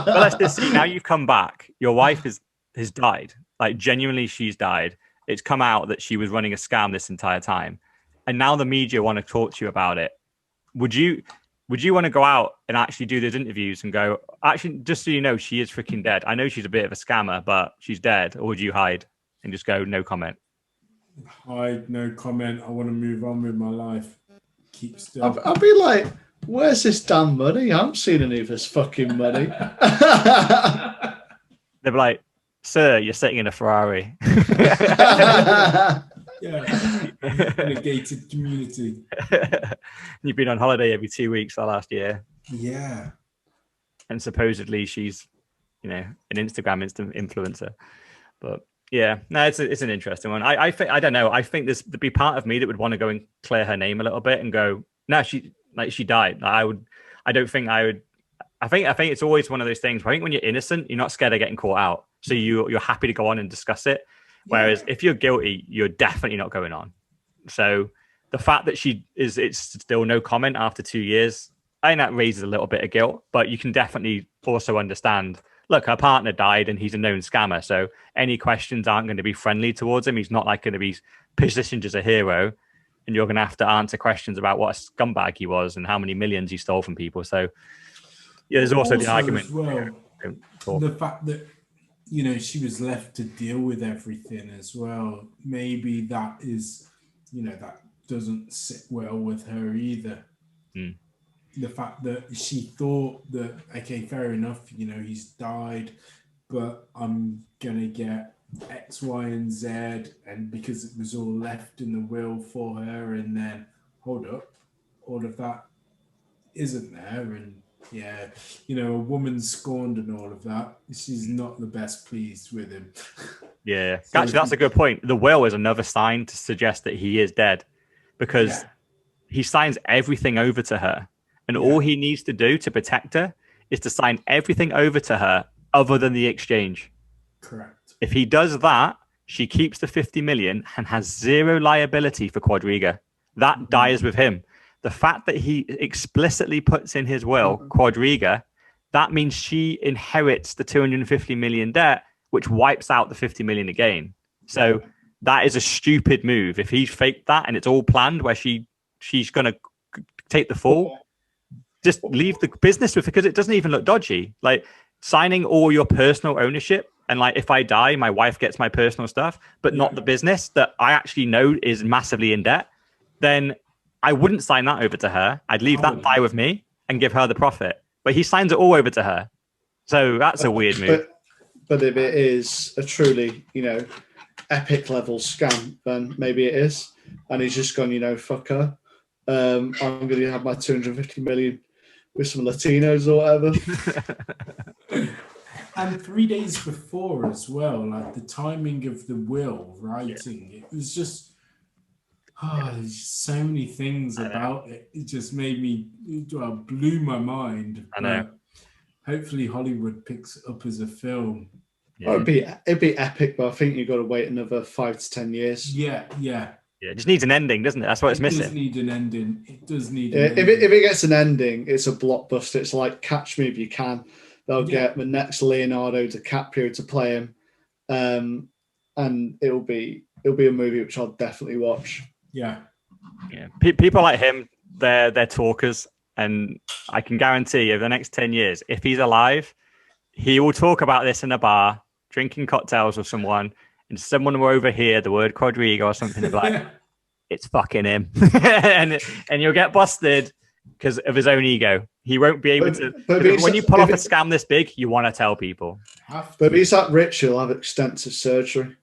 let's just see. Now you've come back. Your wife has died. Like genuinely, she's died. It's come out that she was running a scam this entire time, and now the media want to talk to you about it. Would you want to go out and actually do those interviews and go, actually, just so you know, she is freaking dead. I know she's a bit of a scammer, but she's dead. Or would you hide and just go, no comment? Hide, no comment. I want to move on with my life. Keep still. I'll be like, where's this damn money? I haven't seen any of this fucking money. They'll be like, sir, you're sitting in a Ferrari. Yeah, in a gated community. You've been on holiday every 2 weeks the last year. Yeah. And supposedly she's, you know, an Instagram influencer. But yeah, no, it's an interesting one. I think, I don't know. I think there'd be part of me that would want to go and clear her name a little bit and go, no, she died. I think it's always one of those things where I think when you're innocent, you're not scared of getting caught out. So you're happy to go on and discuss it. Whereas if you're guilty, you're definitely not going on. So the fact that it's still no comment after 2 years, I think that raises a little bit of guilt, but you can definitely also understand, look, her partner died and he's a known scammer. So any questions aren't going to be friendly towards him. He's not like going to be positioned as a hero, and you're going to have to answer questions about what a scumbag he was and how many millions he stole from people. So yeah, there's also the argument as well, the fact that, you know, she was left to deal with everything as well. Maybe that is, you know, that doesn't sit well with her either. The fact that she thought that, okay, fair enough, you know, he's died, but I'm going to get X, Y, and Z, and because it was all left in the will for her, and then, hold up, all of that isn't there, and yeah, you know, a woman scorned and all of that. She's not the best pleased with him. Yeah, so actually, that's a good point. The will is another sign to suggest that he is dead, because he signs everything over to her, and all he needs to do to protect her is to sign everything over to her other than the exchange. Correct. If he does that, she keeps the 50 million and has zero liability for Quadriga. That dies with him. The fact that he explicitly puts in his will, Quadriga, that means she inherits the 250 million debt, which wipes out the 50 million again. So that is a stupid move. If he faked that and it's all planned where she's going to take the fall, just leave the business with it, because it doesn't even look dodgy. Like signing all your personal ownership, and like if I die, my wife gets my personal stuff, but not the business that I actually know is massively in debt, then I wouldn't sign that over to her. I'd leave that die with me and give her the profit. But he signs it all over to her. So that's a weird move. But if it is a truly, you know, epic level scam, then maybe it is. And he's just gone, you know, fuck her. I'm going to have my 250 million with some Latinos or whatever. And 3 days before as well, like the timing of the will writing, it was just, there's so many things about it. It just made me, blew my mind. I know. But hopefully Hollywood picks it up as a film. Yeah. It'd be epic, but I think you've got to wait another 5 to 10 years. Yeah. Yeah, it just needs an ending, doesn't it? That's what it's missing. It does need an ending. It does need an ending. If it gets an ending, it's a blockbuster. It's like Catch Me If You Can. They'll get the next Leonardo DiCaprio to play him, and it'll be a movie which I'll definitely watch. Yeah. People like him, they're talkers, and I can guarantee over the next 10 years, if he's alive, he will talk about this in a bar, drinking cocktails with someone, and someone will overhear the word Quadriga or something and be like, it's fucking him. and you'll get busted because of his own ego. He won't be able to. But when you pull off a scam this big, you want to tell people. But if he's that rich, he'll have extensive surgery.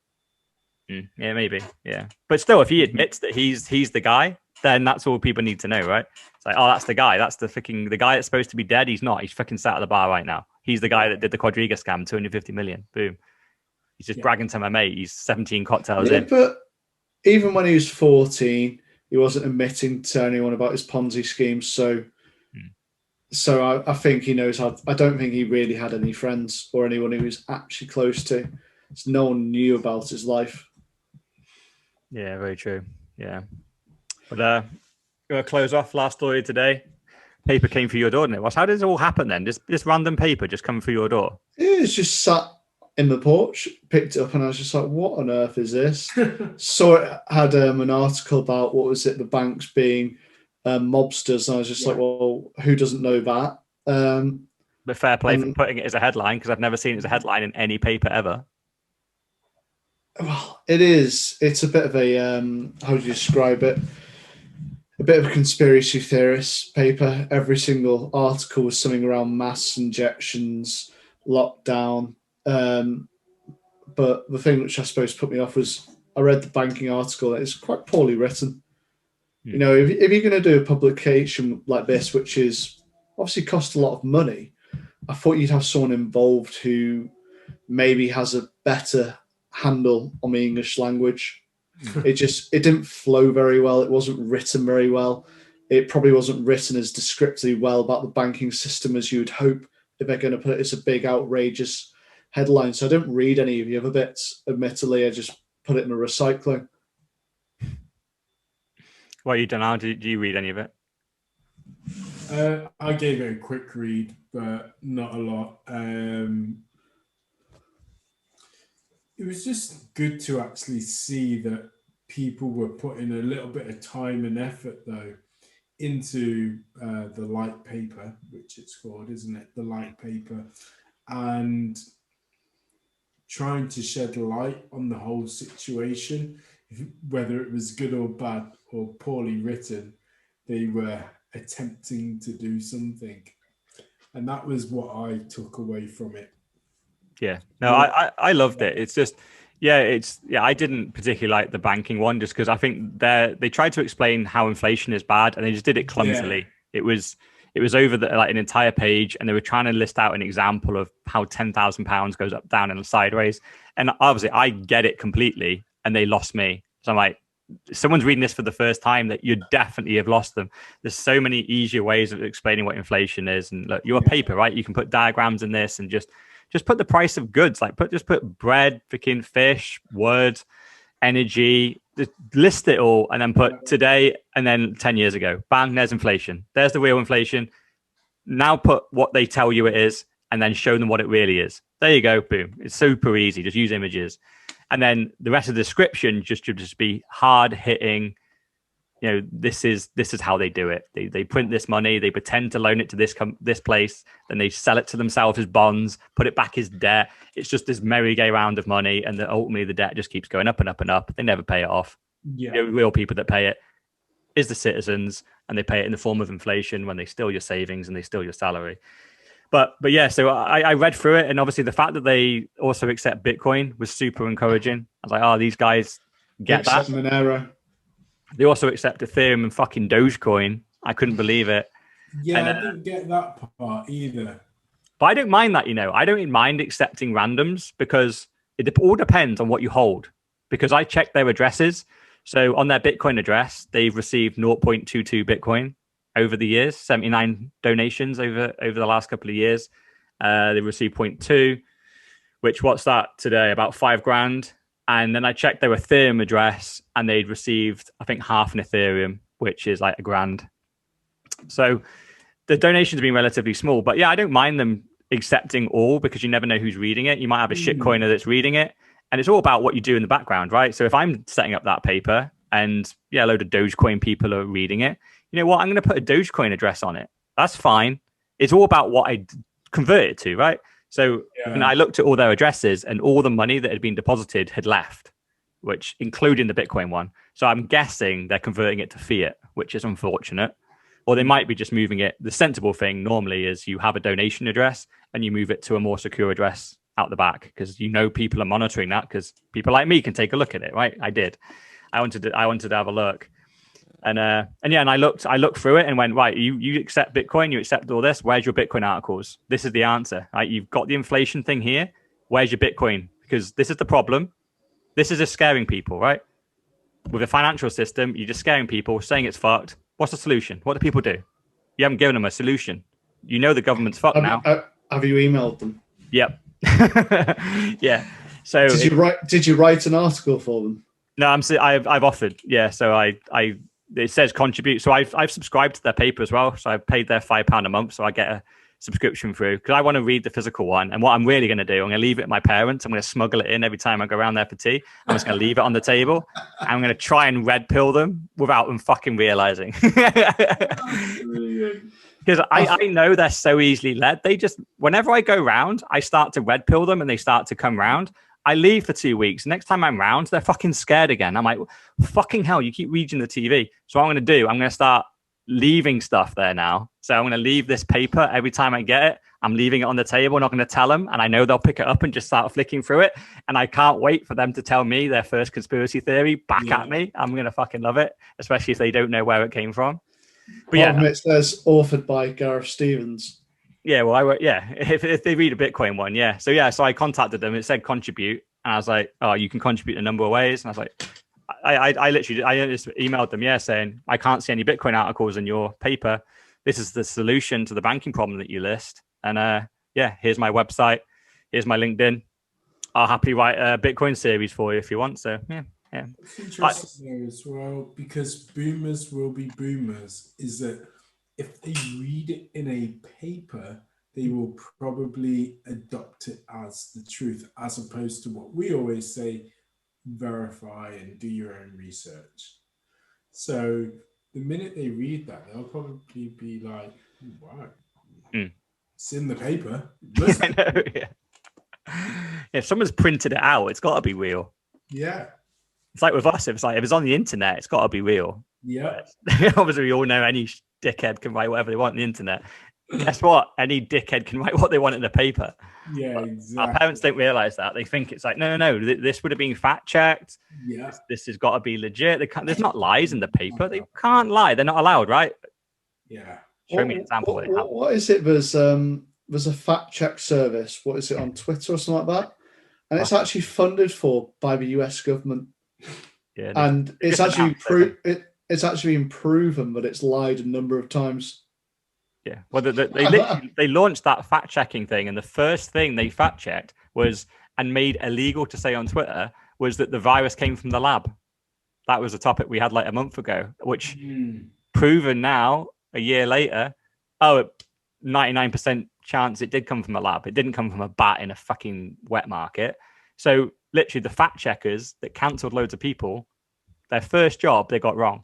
Yeah, maybe. Yeah. But still, if he admits that he's the guy, then that's all people need to know, right? It's like, oh, that's the guy. That's the guy that's supposed to be dead. He's not. He's fucking sat at the bar right now. He's the guy that did the Quadriga scam, 250 million. Boom. He's just bragging to my mate. He's 17 cocktails in. But even when he was 14, he wasn't admitting to anyone about his Ponzi schemes. So I think he knows how. I don't think he really had any friends or anyone he was actually close to. So no one knew about his life. Yeah, very true. Yeah. But we're going to close off last story today. Paper came through your door, didn't it? How did it all happen then? This random paper just come through your door? Yeah, it's just sat in the porch, picked it up, and I was just like, what on earth is this? So it had an article about, what was it, the banks being mobsters, and I was just like, well, who doesn't know that? But fair play for putting it as a headline, because I've never seen it as a headline in any paper ever. Well, it is. It's a bit of a, how do you describe it? A bit of a conspiracy theorist paper. Every single article was something around mass injections, lockdown. But the thing which I suppose put me off was I read the banking article. It's quite poorly written. You know, if you're going to do a publication like this, which is obviously cost a lot of money, I thought you'd have someone involved who maybe has a better handle on the English language. It didn't flow very well. It wasn't written very well. It probably wasn't written as descriptively well about the banking system as you would hope if they're going to put it as a big, outrageous headline. So I didn't read any of the other bits, admittedly. I just put it in a recycling. What you done now? Did you read any of it? I gave it a quick read, but not a lot. It was just good to actually see that people were putting a little bit of time and effort, though, into the light paper, which it's called, isn't it? The light paper, and trying to shed light on the whole situation, whether it was good or bad or poorly written. They were attempting to do something, and that was what I took away from it. Yeah, no, I loved it. It's just, I didn't particularly like the banking one, just because I think they tried to explain how inflation is bad, and they just did it clumsily. Yeah. It was over an entire page, and they were trying to list out an example of how £10,000 goes up, down, and sideways. And obviously, I get it completely, and they lost me. So I'm like, someone's reading this for the first time, that you definitely have lost them. There's so many easier ways of explaining what inflation is. And look, you're a paper, right? You can put diagrams in this and just put the price of goods, like put bread, freaking fish, wood, energy, just list it all, and then put today and then 10 years ago. Bang, there's inflation. There's the real inflation. Now put what they tell you it is, and then show them what it really is. There you go. Boom. It's super easy. Just use images. And then the rest of the description should just be hard hitting. You know, this is how they do it. They print this money, they pretend to loan it to this place, then they sell it to themselves as bonds, put it back as debt. It's just this merry-go-round of money, and ultimately the debt just keeps going up and up and up. They never pay it off. Yeah. The real people that pay it is the citizens, and they pay it in the form of inflation when they steal your savings and they steal your salary. But yeah, so I read through it, and obviously the fact that they also accept Bitcoin was super encouraging. I was like, oh, these guys get that. Monero. They also accept Ethereum and fucking Dogecoin. I couldn't believe it. Yeah, I didn't get that part either. But I don't mind that, I don't mind accepting randoms, because it all depends on what you hold. Because I checked their addresses. So on their Bitcoin address, they've received 0.22 Bitcoin over the years, 79 donations over the last couple of years. They received 0.2, which what's that today? About $5,000. And then I checked their Ethereum address, and they'd received, I think, half an Ethereum, which is like $1,000. So the donations have been relatively small. But yeah, I don't mind them accepting all, because you never know who's reading it. You might have a shitcoiner that's reading it, and it's all about what you do in the background, right? So if I'm setting up that paper and a load of Dogecoin people are reading it, you know what? I'm going to put a Dogecoin address on it. That's fine. It's all about what I convert it to, right? So and I looked at all their addresses, and all the money that had been deposited had left, which including the Bitcoin one. So I'm guessing they're converting it to fiat, which is unfortunate. Or they might be just moving it. The sensible thing normally is you have a donation address and you move it to a more secure address out the back, because you know people are monitoring that, because people like me can take a look at it, right? I did. I wanted to have a look. And I looked through it and went, right, you accept Bitcoin, you accept all this. Where's your Bitcoin articles? This is the answer, right? You've got the inflation thing here. Where's your Bitcoin? Because this is the problem. This is just scaring people, right? With a financial system, you're just scaring people, saying it's fucked. What's the solution? What do people do? You haven't given them a solution. You know the government's fucked now. Have you emailed them? Yep. Yeah. So did you write an article for them? No, I've offered. Yeah. So it says contribute. So I've subscribed to their paper as well. So I've paid their £5 a month. So I get a subscription through, because I want to read the physical one. And what I'm really going to do, I'm going to leave it at my parents. I'm going to smuggle it in every time I go around there for tea. I'm just going to leave it on the table. I'm going to try and red pill them without them fucking realizing. Because I know they're so easily led. They just, whenever I go round, I start to red pill them and they start to come round. I leave for 2 weeks. Next time I'm round, they're fucking scared again. I'm like, fucking hell, you keep reading the TV. So what I'm going to do, I'm going to start leaving stuff there now. So I'm going to leave this paper every time I get it. I'm leaving it on the table, not going to tell them. And I know they'll pick it up and just start flicking through it. And I can't wait for them to tell me their first conspiracy theory back at me. I'm going to fucking love it, especially if they don't know where it came from. But it says authored by Gareth Stevens. Yeah, well, if they read a Bitcoin one, yeah. So I contacted them. It said contribute. And I was like, oh, you can contribute a number of ways. And I was like, I literally just emailed them, saying, I can't see any Bitcoin articles in your paper. This is the solution to the banking problem that you list. And here's my website. Here's my LinkedIn. I'll happily write a Bitcoin series for you if you want. So, yeah. It's interesting there as well, because boomers will be boomers, is that if they read it in a paper, they will probably adopt it as the truth, as opposed to what we always say, verify and do your own research. So the minute they read that, they'll probably be like, wow, it's in the paper. I know, if someone's printed it out, it's got to be real. Yeah. It's like with us, if it's on the internet, it's got to be real. Yeah. Obviously, we all know any dickhead can write whatever they want on the internet. Guess what? Any dickhead can write what they want in the paper. Yeah, exactly. Our parents don't realize that. They think it's like, no. This would have been fact checked. Yeah. This has got to be legit. There's not lies in the paper. They can't lie. They're not allowed, right? Yeah. Show me an example. What is it? There's a fact check service. What is it, on Twitter or something like that? And it's actually funded for by the US government. Yeah. And it's actually it's actually been proven that it's lied a number of times. Yeah, well, they launched that fact checking thing, and the first thing they fact checked was, and made illegal to say on Twitter, was that the virus came from the lab. That was a topic we had like a month ago, which proven now a year later. 99% chance it did come from a lab. It didn't come from a bat in a fucking wet market. So literally, the fact checkers that cancelled loads of people, their first job they got wrong.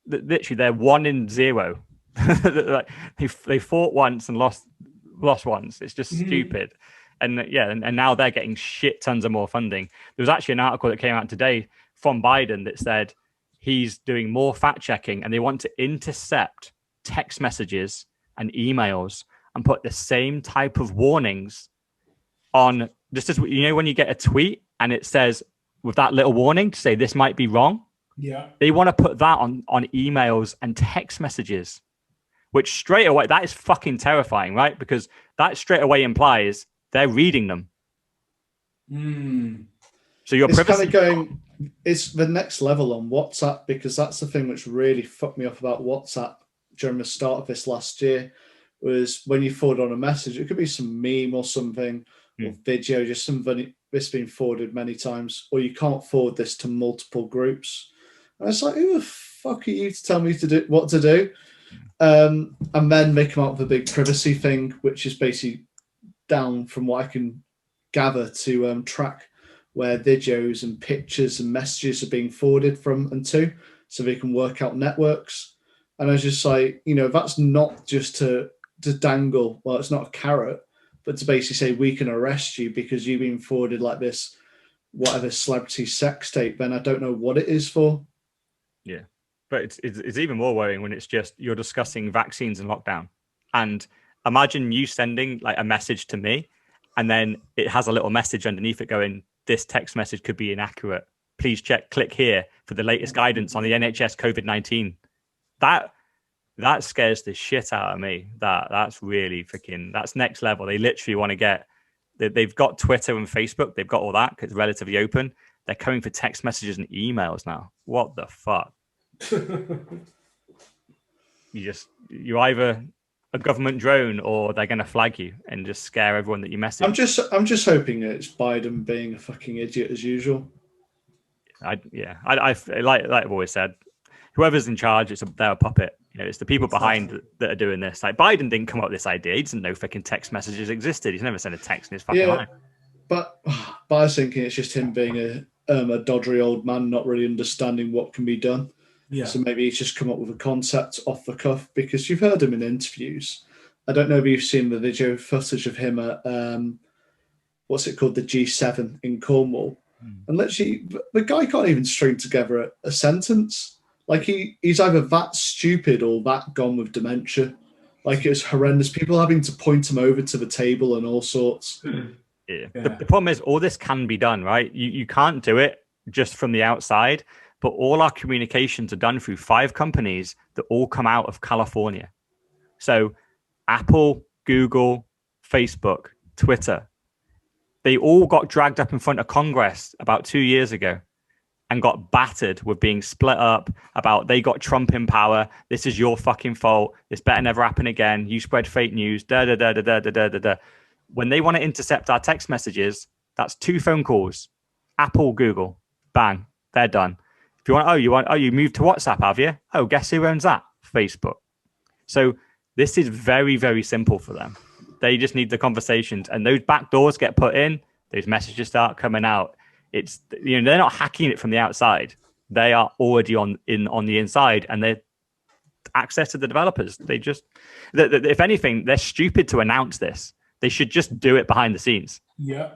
Literally, they're 1 in 0. they fought once and lost once. It's just stupid. And and now they're getting shit tons of more funding. There was actually an article that came out today from Biden that said he's doing more fact checking, and they want to intercept text messages and emails and put the same type of warnings on, just as when you get a tweet and it says with that little warning to say this might be wrong. Yeah, they want to put that on emails and text messages, which straight away, that is fucking terrifying, right? Because that straight away implies they're reading them. So your privacy... it's the next level on WhatsApp, because that's the thing which really fucked me off about WhatsApp during the start of this last year, was when you forward on a message, it could be some meme or something, or video, just something that's been forwarded many times, or you can't forward this to multiple groups. And it's like, who the fuck are you to tell me what to do? And then they come up with a big privacy thing, which is basically down from what I can gather to track where videos and pictures and messages are being forwarded from and to, so they can work out networks. And I was just like, that's not just to dangle. Well, it's not a carrot, but to basically say we can arrest you because you've been forwarded like this, whatever celebrity sex tape. Then I don't know what it is for. Yeah, but it's even more worrying when it's just you're discussing vaccines and lockdown, and imagine you sending like a message to me, and then it has a little message underneath it going, "This text message could be inaccurate. Please click here for the latest guidance on the NHS COVID-19." That scares the shit out of me. That's really that's next level. They literally want to get. They've got Twitter and Facebook. They've got all that because it's relatively open. They're coming for text messages and emails now. What the fuck? You're either a government drone or they're going to flag you and just scare everyone that you message. I'm just hoping it's Biden being a fucking idiot as usual. I like I've always said, whoever's in charge, they're a puppet. It's the people behind that are doing this. Like Biden didn't come up with this idea. He doesn't know fucking text messages existed. He's never sent a text in his fucking life. But I was thinking it's just him being a doddery old man, not really understanding what can be done. Yeah. So maybe he's just come up with a concept off the cuff, because you've heard him in interviews. I don't know if you've seen the video footage of him at what's it called, the G7 in Cornwall. And literally, the guy can't even string together a sentence. Like he's either that stupid or that gone with dementia. Like it was horrendous. People having to point him over to the table and all sorts. Yeah. The problem is all this can be done, right? You can't do it just from the outside, but all our communications are done through 5 companies that all come out of California. So Apple, Google, Facebook, Twitter, they all got dragged up in front of Congress about 2 years ago and got battered with being split up about they got Trump in power. This is your fucking fault. This better never happen again. You spread fake news. When they want to intercept our text messages, that's 2 phone calls. Apple, Google, bang, they're done. If you want, you moved to WhatsApp, have you? Oh, guess who owns that? Facebook. So this is very, very simple for them. They just need the conversations, and those back doors get put in. Those messages start coming out. It's they're not hacking it from the outside. They are already on the inside, and they're access to the developers. They just, if anything, they're stupid to announce this. They should just do it behind the scenes. Yeah.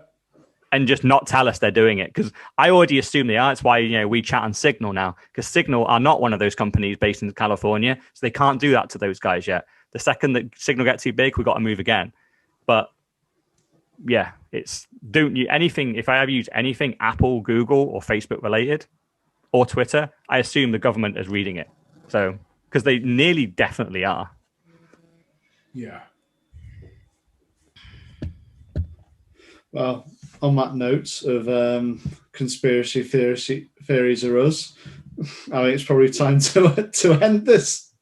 And just not tell us they're doing it, because I already assume they are. It's why we chat on Signal now, because Signal are not one of those companies based in California, so they can't do that to those guys yet. The second that Signal gets too big, we've got to move again. But yeah, anything. If I ever use anything Apple, Google, or Facebook related, or Twitter, I assume the government is reading it. So because they nearly definitely are. Yeah. Well, on that note of conspiracy theories are us, I think it's probably time to end this.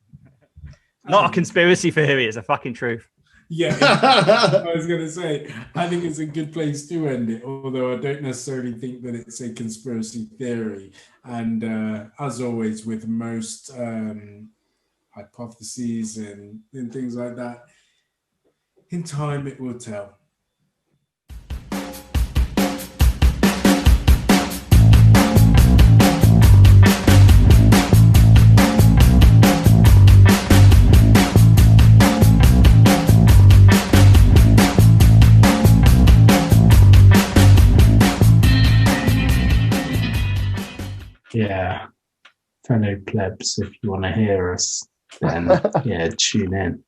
Not a conspiracy theory, it's a fucking truth. Yeah, I was going to say, I think it's a good place to end it, although I don't necessarily think that it's a conspiracy theory. And as always, with most hypotheses and things like that, in time it will tell. Yeah, fellow plebs, if you want to hear us, then tune in.